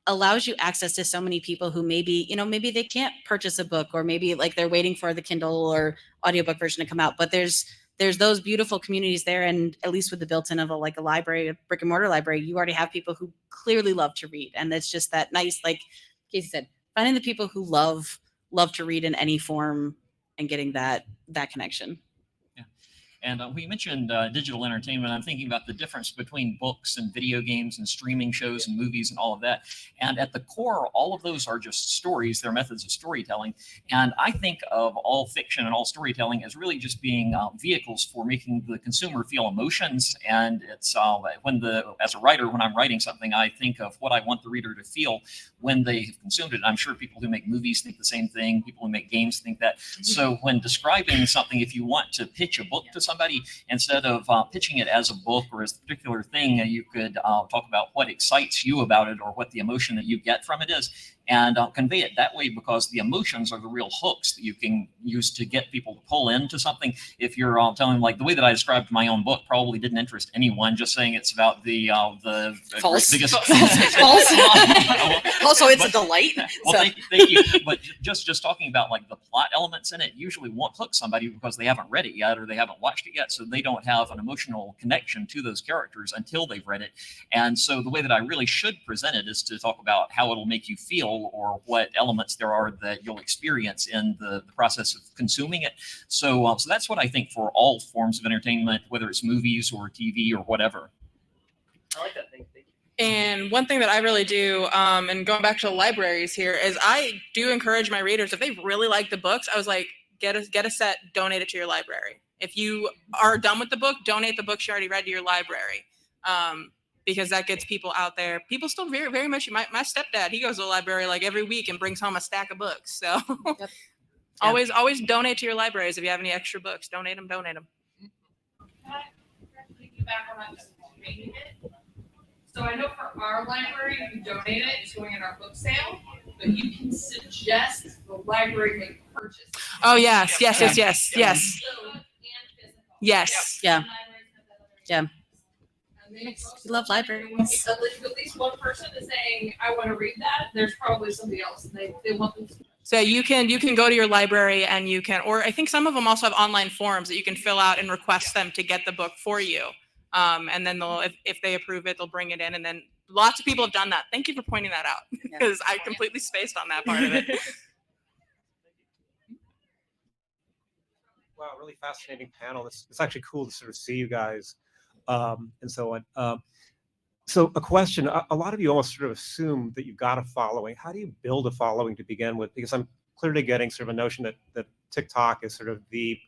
allows you access to so many people who maybe they can't purchase a book, or maybe they're waiting for the Kindle or audiobook version to come out. But there's those beautiful communities there. And at least with the built-in of a library, a brick and mortar library, you already have people who clearly love to read. And it's just that nice, Casey said, finding the people who love to read in any form and getting that connection. And we mentioned digital entertainment. I'm thinking about the difference between books and video games and streaming shows and movies and all of that. And at the core, all of those are just stories. They're methods of storytelling. And I think of all fiction and all storytelling as really just being vehicles for making the consumer feel emotions. And it's as a writer, when I'm writing something, I think of what I want the reader to feel when they have consumed it. I'm sure people who make movies think the same thing. People who make games think that. So when describing something, if you want to pitch a book to somebody, instead of pitching it as a book or as a particular thing, you could talk about what excites you about it or what the emotion that you get from it is. and convey it that way, because the emotions are the real hooks that you can use to get people to pull into something. If you're telling them, like the way that I described my own book probably didn't interest anyone, just saying it's about the False. biggest False. Also, it's a delight. Well, So- thank you. But just talking about like the plot elements in it usually won't hook somebody because they haven't read it yet or they haven't watched it yet, so they don't have an emotional connection to those characters until they've read it. And so the way that I really should present it is to talk about how it'll make you feel, or what elements there are that you'll experience in the process of consuming it. So that's what I think for all forms of entertainment, whether it's movies or TV or whatever. I like that. Thank you. And one thing that I really do, and going back to the libraries here, is I do encourage my readers, if they really like the books, I was like, get a set, donate it to your library. If you are done with the book, donate the books you already read to your library. Because that gets people out there. People still very, very much, my stepdad, he goes to the library like every week and brings home a stack of books. So Yep. always donate to your libraries. If you have any extra books, donate them. Can I piggyback on that? So I know for our library, we donate it, it's going in our book sale, but you can suggest the library make purchase. Oh, yes. So, and Yes. Yeah. And We love libraries. if at least one person is saying, I want to read that, there's probably somebody else, and they want them to. So you can go to your library and you can, or I think some of them also have online forms that you can fill out and request them to get the book for you. And then they'll, if they approve it, they'll bring it in. And then lots of people have done that. Thank you for pointing that out, because I completely spaced on that part of it. Wow, really fascinating panel. It's actually cool to sort of see you guys and so on. So a question, a lot of you almost sort of assume that you've got a following. How do you build a following to begin with? Because I'm clearly getting sort of a notion that TikTok is sort of the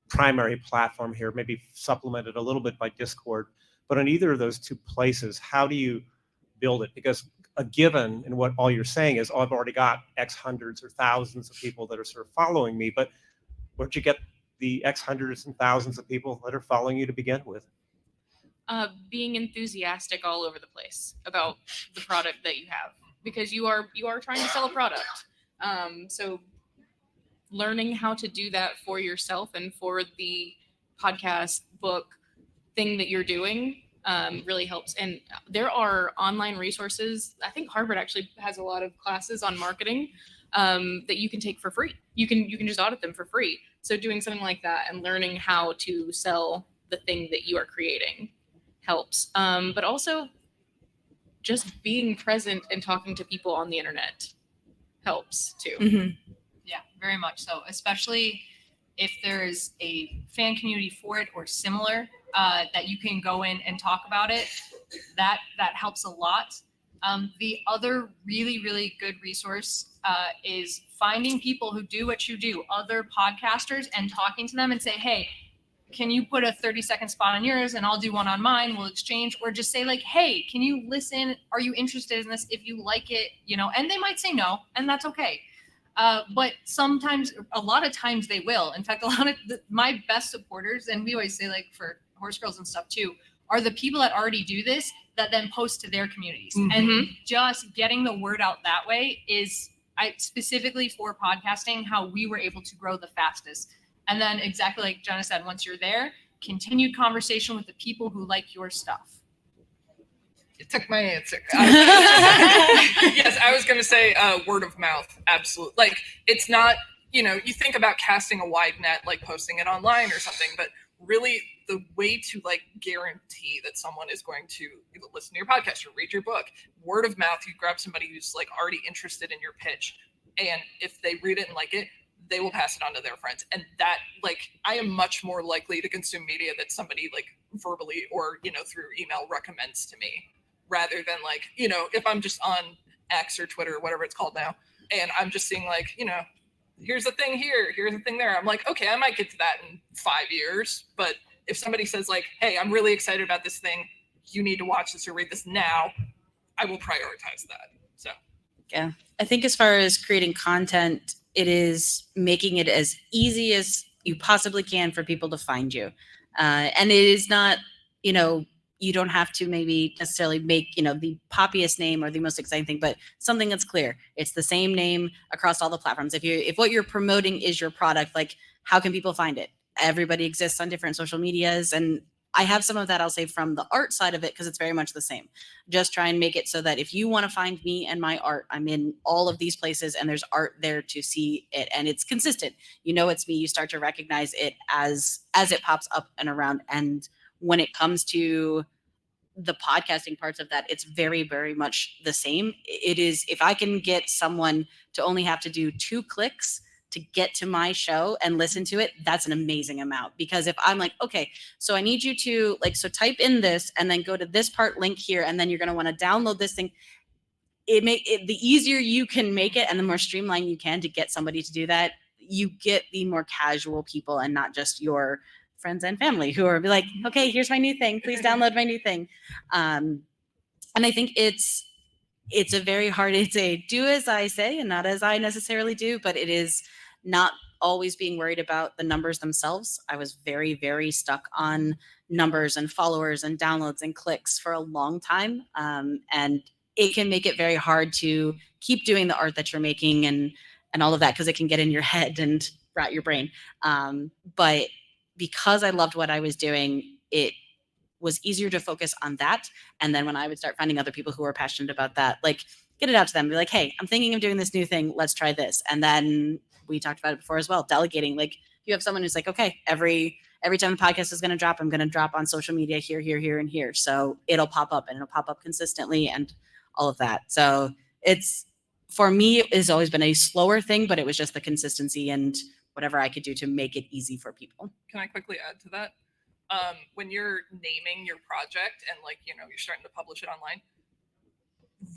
primary platform here, maybe supplemented a little bit by Discord. But on either of those two places, how do you build it? Because a given in what all you're saying is, oh, I've already got X hundreds or thousands of people that are sort of following me, but where'd you get the X hundreds and thousands of people that are following you to begin with? Being enthusiastic all over the place about the product that you have, because you are trying to sell a product. So learning how to do that for yourself and for the podcast book thing that you're doing really helps. And there are online resources. I think Harvard actually has a lot of classes on marketing that you can take for free. You can just audit them for free. So doing something like that and learning how to sell the thing that you are creating helps. But also just being present and talking to people on the internet helps too. Mm-hmm. Yeah, very much so. Especially if there's a fan community for it or similar that you can go in and talk about it. That helps a lot. The other really, really good resource is finding people who do what you do, other podcasters, and talking to them and say, hey, can you put a 30-second spot on yours and I'll do one on mine, we'll exchange, or just say like, hey, can you listen? Are you interested in this? If you like it, and they might say no, and that's okay. But sometimes, a lot of times they will. In fact, a lot of my best supporters, and we always say like for Horse Girls and stuff too, are the people that already do this that then post to their communities. Mm-hmm. And just getting the word out that way is, specifically for podcasting, how we were able to grow the fastest. And then exactly like Jenna said, once you're there, continued conversation with the people who like your stuff. You took my answer. Yes, I was going to say word of mouth. Absolutely. Like, it's not, you think about casting a wide net, like posting it online or something, but really the way to like guarantee that someone is going to listen to your podcast or read your book, word of mouth. You grab somebody who's like already interested in your pitch, and if they read it and like it, they will pass it on to their friends. And that, like, I am much more likely to consume media that somebody like verbally or, through email recommends to me, rather than like, if I'm just on X or Twitter or whatever it's called now, and I'm just seeing like, here's a thing here, here's a thing there. I'm like, okay, I might get to that in 5 years. But if somebody says like, hey, I'm really excited about this thing, you need to watch this or read this now, I will prioritize that. So Yeah. I think as far as creating content, it is making it as easy as you possibly can for people to find you. And it is not, you you don't have to maybe necessarily make, you know, the poppiest name or the most exciting thing, but something that's clear. It's the same name across all the platforms. If what you're promoting is your product, like how can people find it? Everybody exists on different social medias, and I have some of that, I'll say, from the art side of it, because it's very much the same. Just try and make it so that if you want to find me and my art, I'm in all of these places and there's art there to see it, and it's consistent. You know it's me. You start to recognize it as it pops up and around. And when it comes to the podcasting parts of that, it's very, very much the same. It is, if I can get someone to only have to do 2 clicks to get to my show and listen to it, that's an amazing amount. Because if I'm like, okay, so I need you to like, so type in this and then go to this part link here, and then you're going to want to download this thing. The easier you can make it and the more streamlined you can to get somebody to do that, you get the more casual people and not just your friends and family who are like, okay, here's my new thing. Please download my new thing. And I think it's a very hard, it's a do as I say and not as I necessarily do, but it is not always being worried about the numbers themselves. I was very, very stuck on numbers and followers and downloads and clicks for a long time. And it can make it very hard to keep doing the art that you're making and all of that, because it can get in your head and rot your brain. But because I loved what I was doing, it was easier to focus on that. And then when I would start finding other people who were passionate about that, like get it out to them, be like, hey, I'm thinking of doing this new thing. Let's try this. And then we talked about it before as well, delegating. Like you have someone who's like, okay, every time the podcast is going to drop, I'm going to drop on social media here, here, here, and here. So it'll pop up and it'll pop up consistently and all of that. So it's, for me, it's always been a slower thing, but it was just the consistency and whatever I could do to make it easy for people. Can I quickly add to that? When you're naming your project and like, you know, you're starting to publish it online,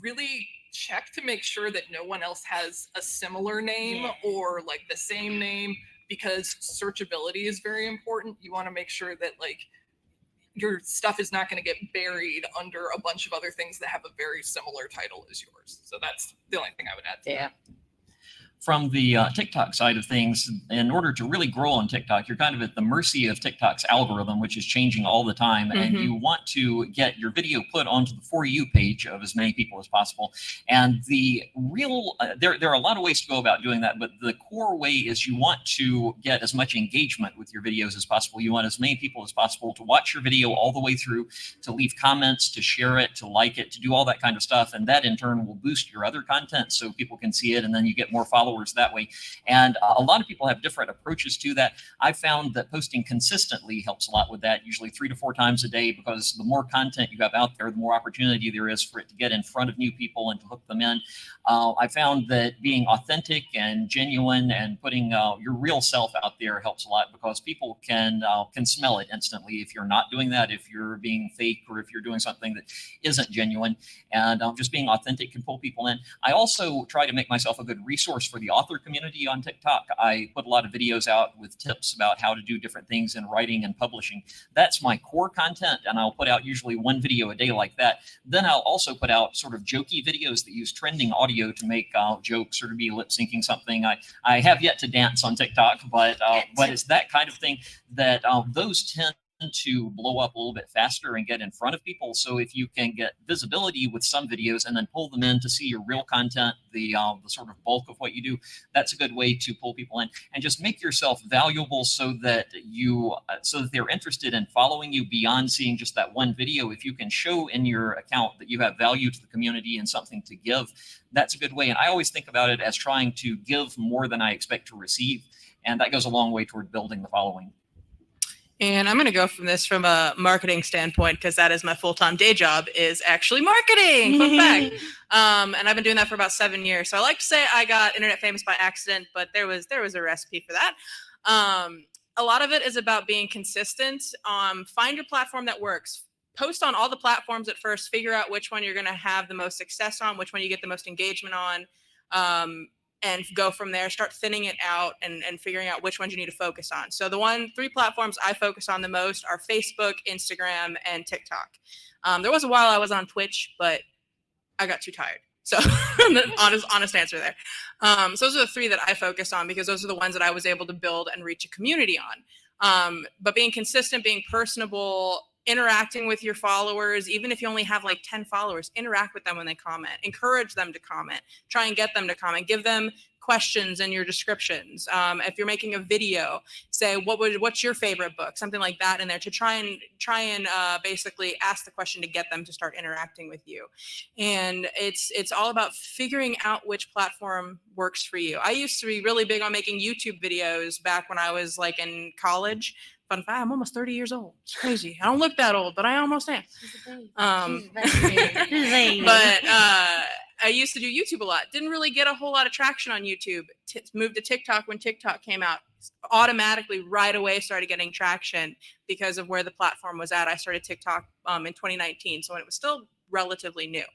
really check to make sure that no one else has a similar name or like the same name, because searchability is very important. You want to make sure that like your stuff is not going to get buried under a bunch of other things that have a very similar title as yours. So that's the only thing I would add to that. From the TikTok side of things, in order to really grow on TikTok, you're kind of at the mercy of TikTok's algorithm, which is changing all the time. And you want to get your video put onto the For You page of as many people as possible. And the real, there are a lot of ways to go about doing that, but the core way is you want to get as much engagement with your videos as possible. You want as many people as possible to watch your video all the way through, to leave comments, to share it, to like it, to do all that kind of stuff. And that in turn will boost your other content so people can see it, and then you get more followers that way. And a lot of people have different approaches to that. I found that posting consistently helps a lot with that, usually 3 to 4 times a day, because the more content you have out there, the more opportunity there is for it to get in front of new people and to hook them in. I found that being authentic and genuine and putting your real self out there helps a lot, because people can smell it instantly if you're not doing that, if you're being fake, or if you're doing something that isn't genuine. And just being authentic can pull people in. I also try to make myself a good resource for the author community on TikTok. I put a lot of videos out with tips about how to do different things in writing and publishing. That's my core content, and I'll put out usually 1 video a day like that. Then I'll also put out sort of jokey videos that use trending audio to make jokes or to be lip syncing something. I have yet to dance on TikTok, but it's that kind of thing that those tend to blow up a little bit faster and get in front of people. So if you can get visibility with some videos and then pull them in to see your real content, the sort of bulk of what you do, that's a good way to pull people in, and just make yourself valuable so that they're interested in following you beyond seeing just that one video. If you can show in your account that you have value to the community and something to give, that's a good way. And I always think about it as trying to give more than I expect to receive. And that goes a long way toward building the following. And I'm going to go from a marketing standpoint, because that is my full-time day job, is actually marketing. Fun fact. And I've been doing that for about 7 years. So I like to say I got internet famous by accident, but there was a recipe for that. A lot of it is about being consistent. Find your platform that works. Post on all the platforms at first. Figure out which one you're going to have the most success on, which one you get the most engagement on. And go from there, start thinning it out and figuring out which ones you need to focus on. So the 3 platforms I focus on the most are Facebook, Instagram, and TikTok. There was a while I was on Twitch, but I got too tired. So honest answer there. So those are the 3 that I focus on, because those are the ones that I was able to build and reach a community on. But being consistent, being personable, interacting with your followers, even if you only have like 10 followers, interact with them when they comment, encourage them to comment, try and get them to comment, give them questions in your descriptions. If you're making a video, say what's your favorite book, something like that in there, to try and basically ask the question to get them to start interacting with you. And it's all about figuring out which platform works for you. I used to be really big on making YouTube videos back when I was like in college. Fun fact, I'm almost 30 years old. It's crazy. I don't look that old, but I almost am. But I used to do YouTube a lot. Didn't really get a whole lot of traction on YouTube. Moved to TikTok when TikTok came out. Automatically, right away, started getting traction because of where the platform was at. I started TikTok in 2019, so it was still relatively new.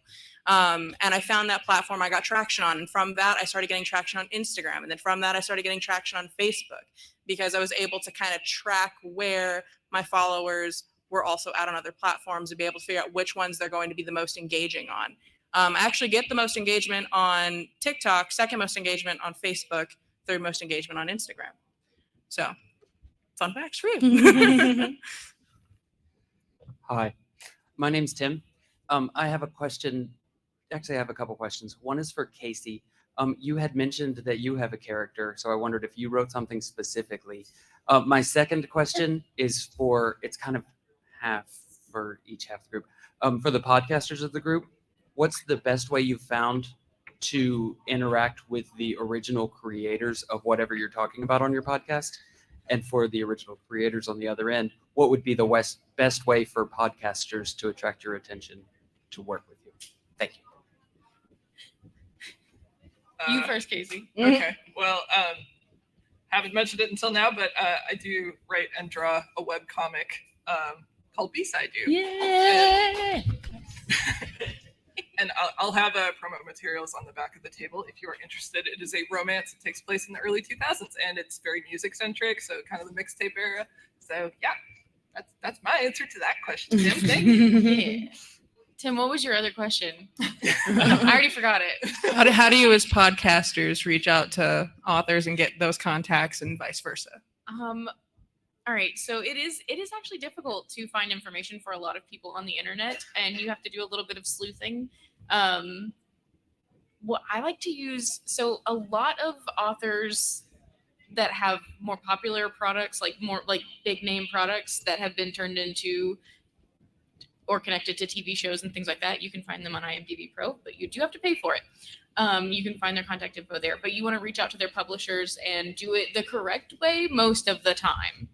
And I found that platform I got traction on. And from that, I started getting traction on Instagram. And then from that, I started getting traction on Facebook because I was able to kind of track where my followers were also out on other platforms and be able to figure out which ones they're going to be the most engaging on. I actually get the most engagement on TikTok, second most engagement on Facebook, third most engagement on Instagram. So, fun facts for you. Hi, my name's Tim. I have a question. Actually, I have a couple questions. One is for Casey. You had mentioned that you have a character, so I wondered if you wrote something specifically. My second question is it's kind of half for each half of the group. For the podcasters of the group, what's the best way you've found to interact with the original creators of whatever you're talking about on your podcast? And for the original creators on the other end, what would be the best way for podcasters to attract your attention to work with you? Thank you. You first, Casey. Okay. Well, haven't mentioned it until now, but I do write and draw a web comic called B-Side You. Yeah. And I'll have promo materials on the back of the table if you are interested. It is a romance. It takes place in the early 2000s, and it's very music-centric, so kind of the mixtape era. So, yeah, that's my answer to that question, Tim. Thank you. Yeah. Tim, what was your other question? I already forgot it. How do you as podcasters reach out to authors and get those contacts and vice versa? All right, so it is actually difficult to find information for a lot of people on the internet, and you have to do a little bit of sleuthing. What I like to use, so a lot of authors that have more popular products, like more like big name products that have been turned into or connected to TV shows and things like that, you can find them on IMDb Pro, but you do have to pay for it. You can find their contact info there, but you want to reach out to their publishers and do it the correct way most of the time.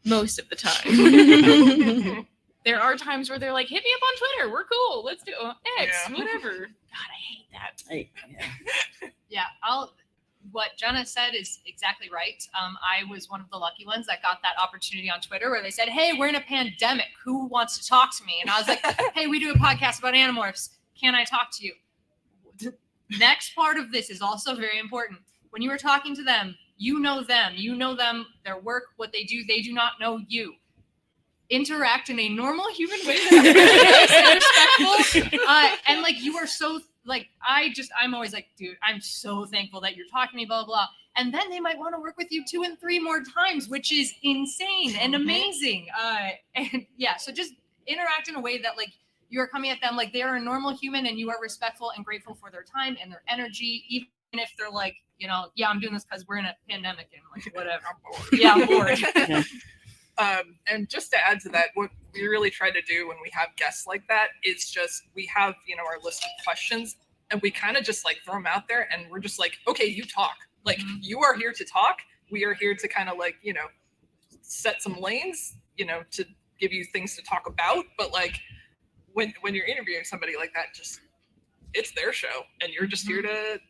Most of the time. There are times where they're like, hit me up on Twitter. We're cool. Let's do X, whatever. God, I hate that. Yeah, what Jenna said is exactly right. I was one of the lucky ones that got that opportunity on Twitter where they said, hey, we're in a pandemic. Who wants to talk to me? And I was like, hey, we do a podcast about Animorphs. Can I talk to you? The next part of this is also very important. When you are talking to them, you know them, their work, what they do not know you. Interact in a normal human way that's respectful. And like, you are so like, I'm always like, dude, I'm so thankful that you're talking to me, blah, blah, blah. And then they might want to work with you 2 and 3 more times, which is insane and amazing. And yeah, so just interact in a way that like you are coming at them like they are a normal human and you are respectful and grateful for their time and their energy, even if they're like, you know, yeah, I'm doing this because we're in a pandemic and like whatever. Yeah, I'm bored. And just to add to that, what we really try to do when we have guests like that is just, we have, you know, our list of questions and we kind of just like throw them out there and we're just like, okay, you talk. Like, you are here to talk. We are here to kind of like, you know, set some lanes, you know, to give you things to talk about. But like, when you're interviewing somebody like that, just, it's their show and you're just here to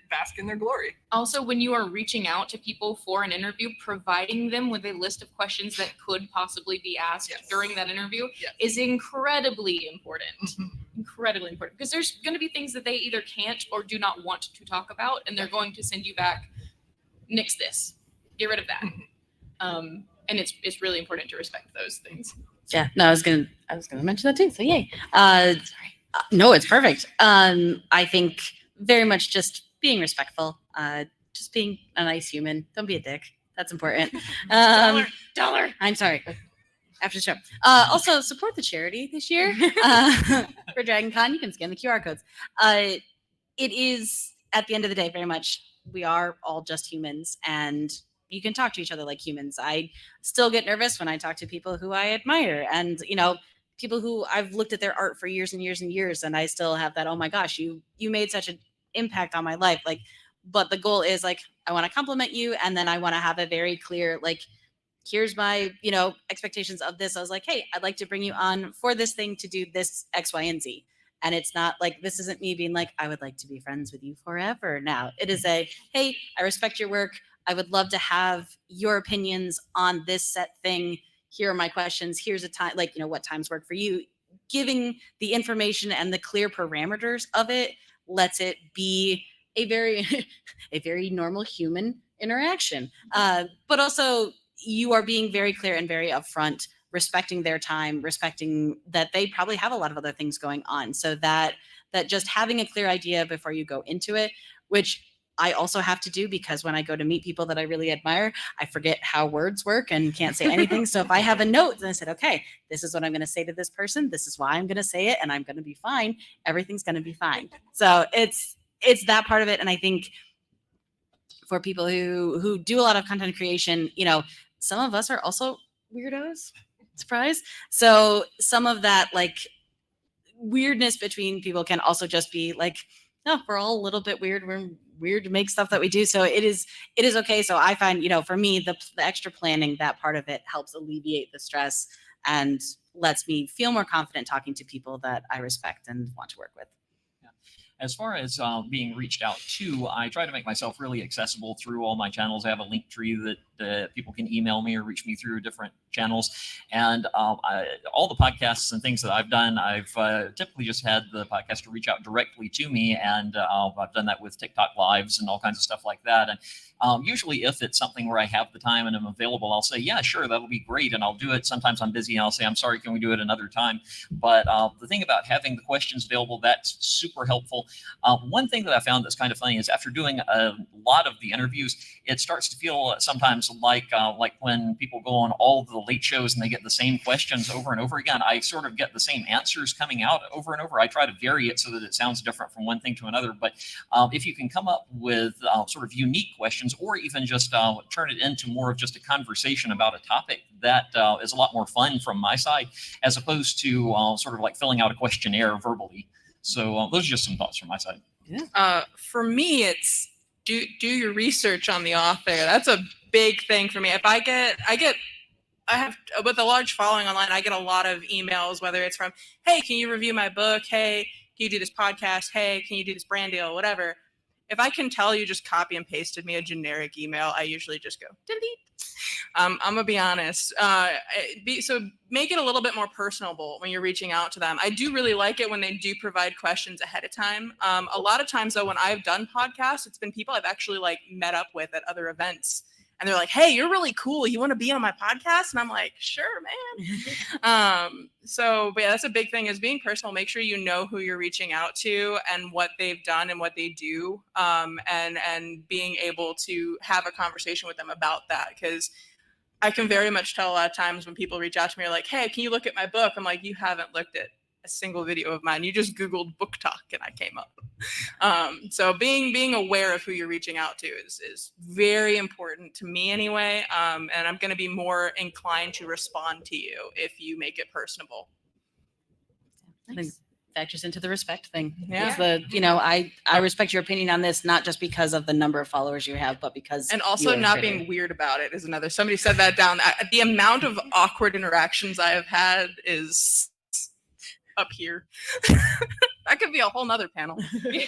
bask in their glory. Also, when you are reaching out to people for an interview, providing them with a list of questions that could possibly be asked during that interview is incredibly important. Incredibly important, because there's going to be things that they either can't or do not want to talk about, and they're going to send you back, nix this, get rid of that. And it's really important to respect those things. Yeah, no, I was gonna mention that too. So yay. Sorry. No, it's perfect. I think very much just being respectful, just being a nice human. Don't be a dick. That's important. Dollar. I'm sorry. after the show. Also, support the charity this year for DragonCon. You can scan the QR codes. It is, at the end of the day, very much, we are all just humans, and you can talk to each other like humans. I still get nervous when I talk to people who I admire, and people who I've looked at their art for years and years and years, and I still have that, oh my gosh, you made such an impact on my life. Like, but the goal is like, I want to compliment you, and then I want to have a very clear, like, here's my expectations of this. I was like, hey, I'd like to bring you on for this thing to do this X, Y, and Z. And it's not like, this isn't me being like, I would like to be friends with you forever now. It is a, hey, I respect your work. I would love to have your opinions on this set thing. Here are my questions. Here's a time, like, what times work for you. Giving the information and the clear parameters of it lets it be a very normal human interaction. But also, you are being very clear and very upfront, respecting their time, respecting that they probably have a lot of other things going on. So that just having a clear idea before you go into it, which I also have to do, because when I go to meet people that I really admire, I forget how words work and can't say anything. So if I have a note, then I said, okay, this is what I'm going to say to this person. This is why I'm going to say it, and I'm going to be fine. Everything's going to be fine. So it's that part of it. And I think for people who do a lot of content creation, some of us are also weirdos. Surprise. So some of that, like, weirdness between people can also just be like, no, we're all a little bit weird. We're weird to make stuff that we do. So it is okay. So I find, for me, the extra planning, that part of it helps alleviate the stress and lets me feel more confident talking to people that I respect and want to work with. As far as being reached out to, I try to make myself really accessible through all my channels. I have a link tree that people can email me or reach me through different channels. And all the podcasts and things that I've done, I've typically just had the podcaster reach out directly to me. And I've done that with TikTok lives and all kinds of stuff like that. And usually if it's something where I have the time and I'm available, I'll say, yeah, sure, that'll be great. And I'll do it. Sometimes I'm busy and I'll say, I'm sorry, can we do it another time? But the thing about having the questions available, that's super helpful. One thing that I found that's kind of funny is after doing a lot of the interviews, it starts to feel sometimes like when people go on all the late shows and they get the same questions over and over again. I sort of get the same answers coming out over and over. I try to vary it so that it sounds different from one thing to another. But if you can come up with sort of unique questions, or even just turn it into more of just a conversation about a topic, that is a lot more fun from my side, as opposed to sort of like filling out a questionnaire verbally. So those are just some thoughts from my side. Yeah. For me, it's do your research on the author. That's a big thing for me. If I have, with a large following online, I get a lot of emails, whether it's from, hey, can you review my book? Hey, can you do this podcast? Hey, can you do this brand deal? Whatever. If I can tell you just copy and pasted me a generic email, I usually just go delete. I'm gonna be honest. So make it a little bit more personable when you're reaching out to them. I do really like it when they do provide questions ahead of time. A lot of times though, when I've done podcasts, it's been people I've actually like met up with at other events. And they're like, hey, you're really cool. You want to be on my podcast? And I'm like, sure, man. But yeah, that's a big thing, is being personal. Make sure you know who you're reaching out to and what they've done and what they do. And being able to have a conversation with them about that. Because I can very much tell a lot of times when people reach out to me, are like, hey, can you look at my book? I'm like, you haven't looked at a single video of mine. You just Googled book talk and I came up. So being aware of who you're reaching out to is very important to me anyway. And I'm going to be more inclined to respond to you if you make it personable. I think factors into the respect thing. Yeah. It's I respect your opinion on this, not just because of the number of followers you have, but because and also not being weird about it is another. Somebody said that down. The amount of awkward interactions I have had is up here. That could be a whole nother panel. Yeah.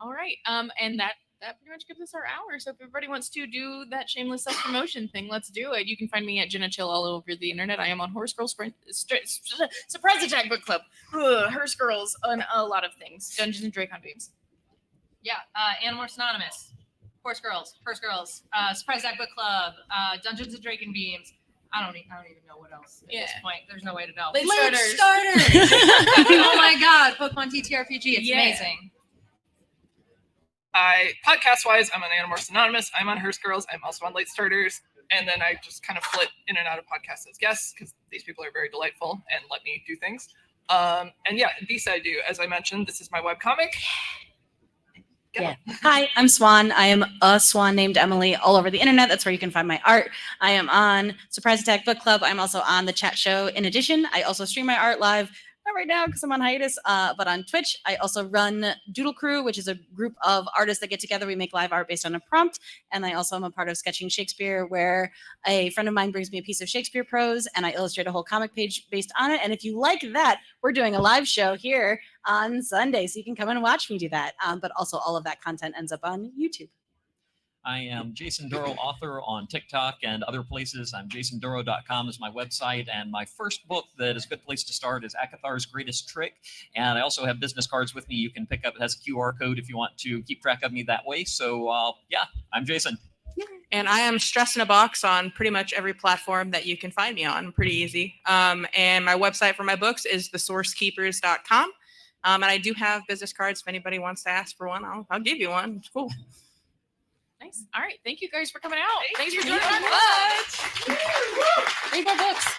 All right. And that pretty much gives us our hour. So if everybody wants to do that shameless self-promotion thing, let's do it. You can find me at Jenna Chill all over the internet. I am on Horse Girls Surprise Attack Book Club. Horse Girls on a lot of things. Dungeons and Dragons Beams. Yeah. Animorphs Anonymous. Horse Girls. Surprise Attack Book Club. Dungeons and Dragon Beams. I don't even know what else at this point. There's no way to know. Late starters. Oh my god, Pokemon TTRPG. It's amazing. Podcast wise, I'm on Animorphs Anonymous. I'm on Hearst Girls. I'm also on Late Starters. and then I just kind of flit in and out of podcasts as guests because these people are very delightful and let me do things. And yeah, B-Side Do, as I mentioned, this is my webcomic. Go. Yeah. Hi, I'm Swan. I am a swan named Emily all over the internet. That's where you can find my art. I am on Surprise Attack Book Club. I'm also on the chat show. In addition, I also stream my art live. Not right now because I'm on hiatus, but on Twitch. I also run Doodle Crew, which is a group of artists that get together. We make live art based on a prompt. And I also am a part of Sketching Shakespeare, where a friend of mine brings me a piece of Shakespeare prose and I illustrate a whole comic page based on it. And if you like that, we're doing a live show here on Sunday. So you can come and watch me do that. But also all of that content ends up on YouTube. I am Jason Duro, author on TikTok and other places. I'm jasonduro.com is my website. And my first book that is a good place to start is Akathar's Greatest Trick. And I also have business cards with me you can pick up. It has a QR code if you want to keep track of me that way. So yeah, I'm Jason. And I am Stress in a Box on pretty much every platform that you can find me on. Pretty easy. And my website for my books is thesourcekeepers.com. And I do have business cards. If anybody wants to ask for one, I'll give you one. It's cool. Nice. All right. Thank you guys for coming out. Thanks for joining our much. Read more books.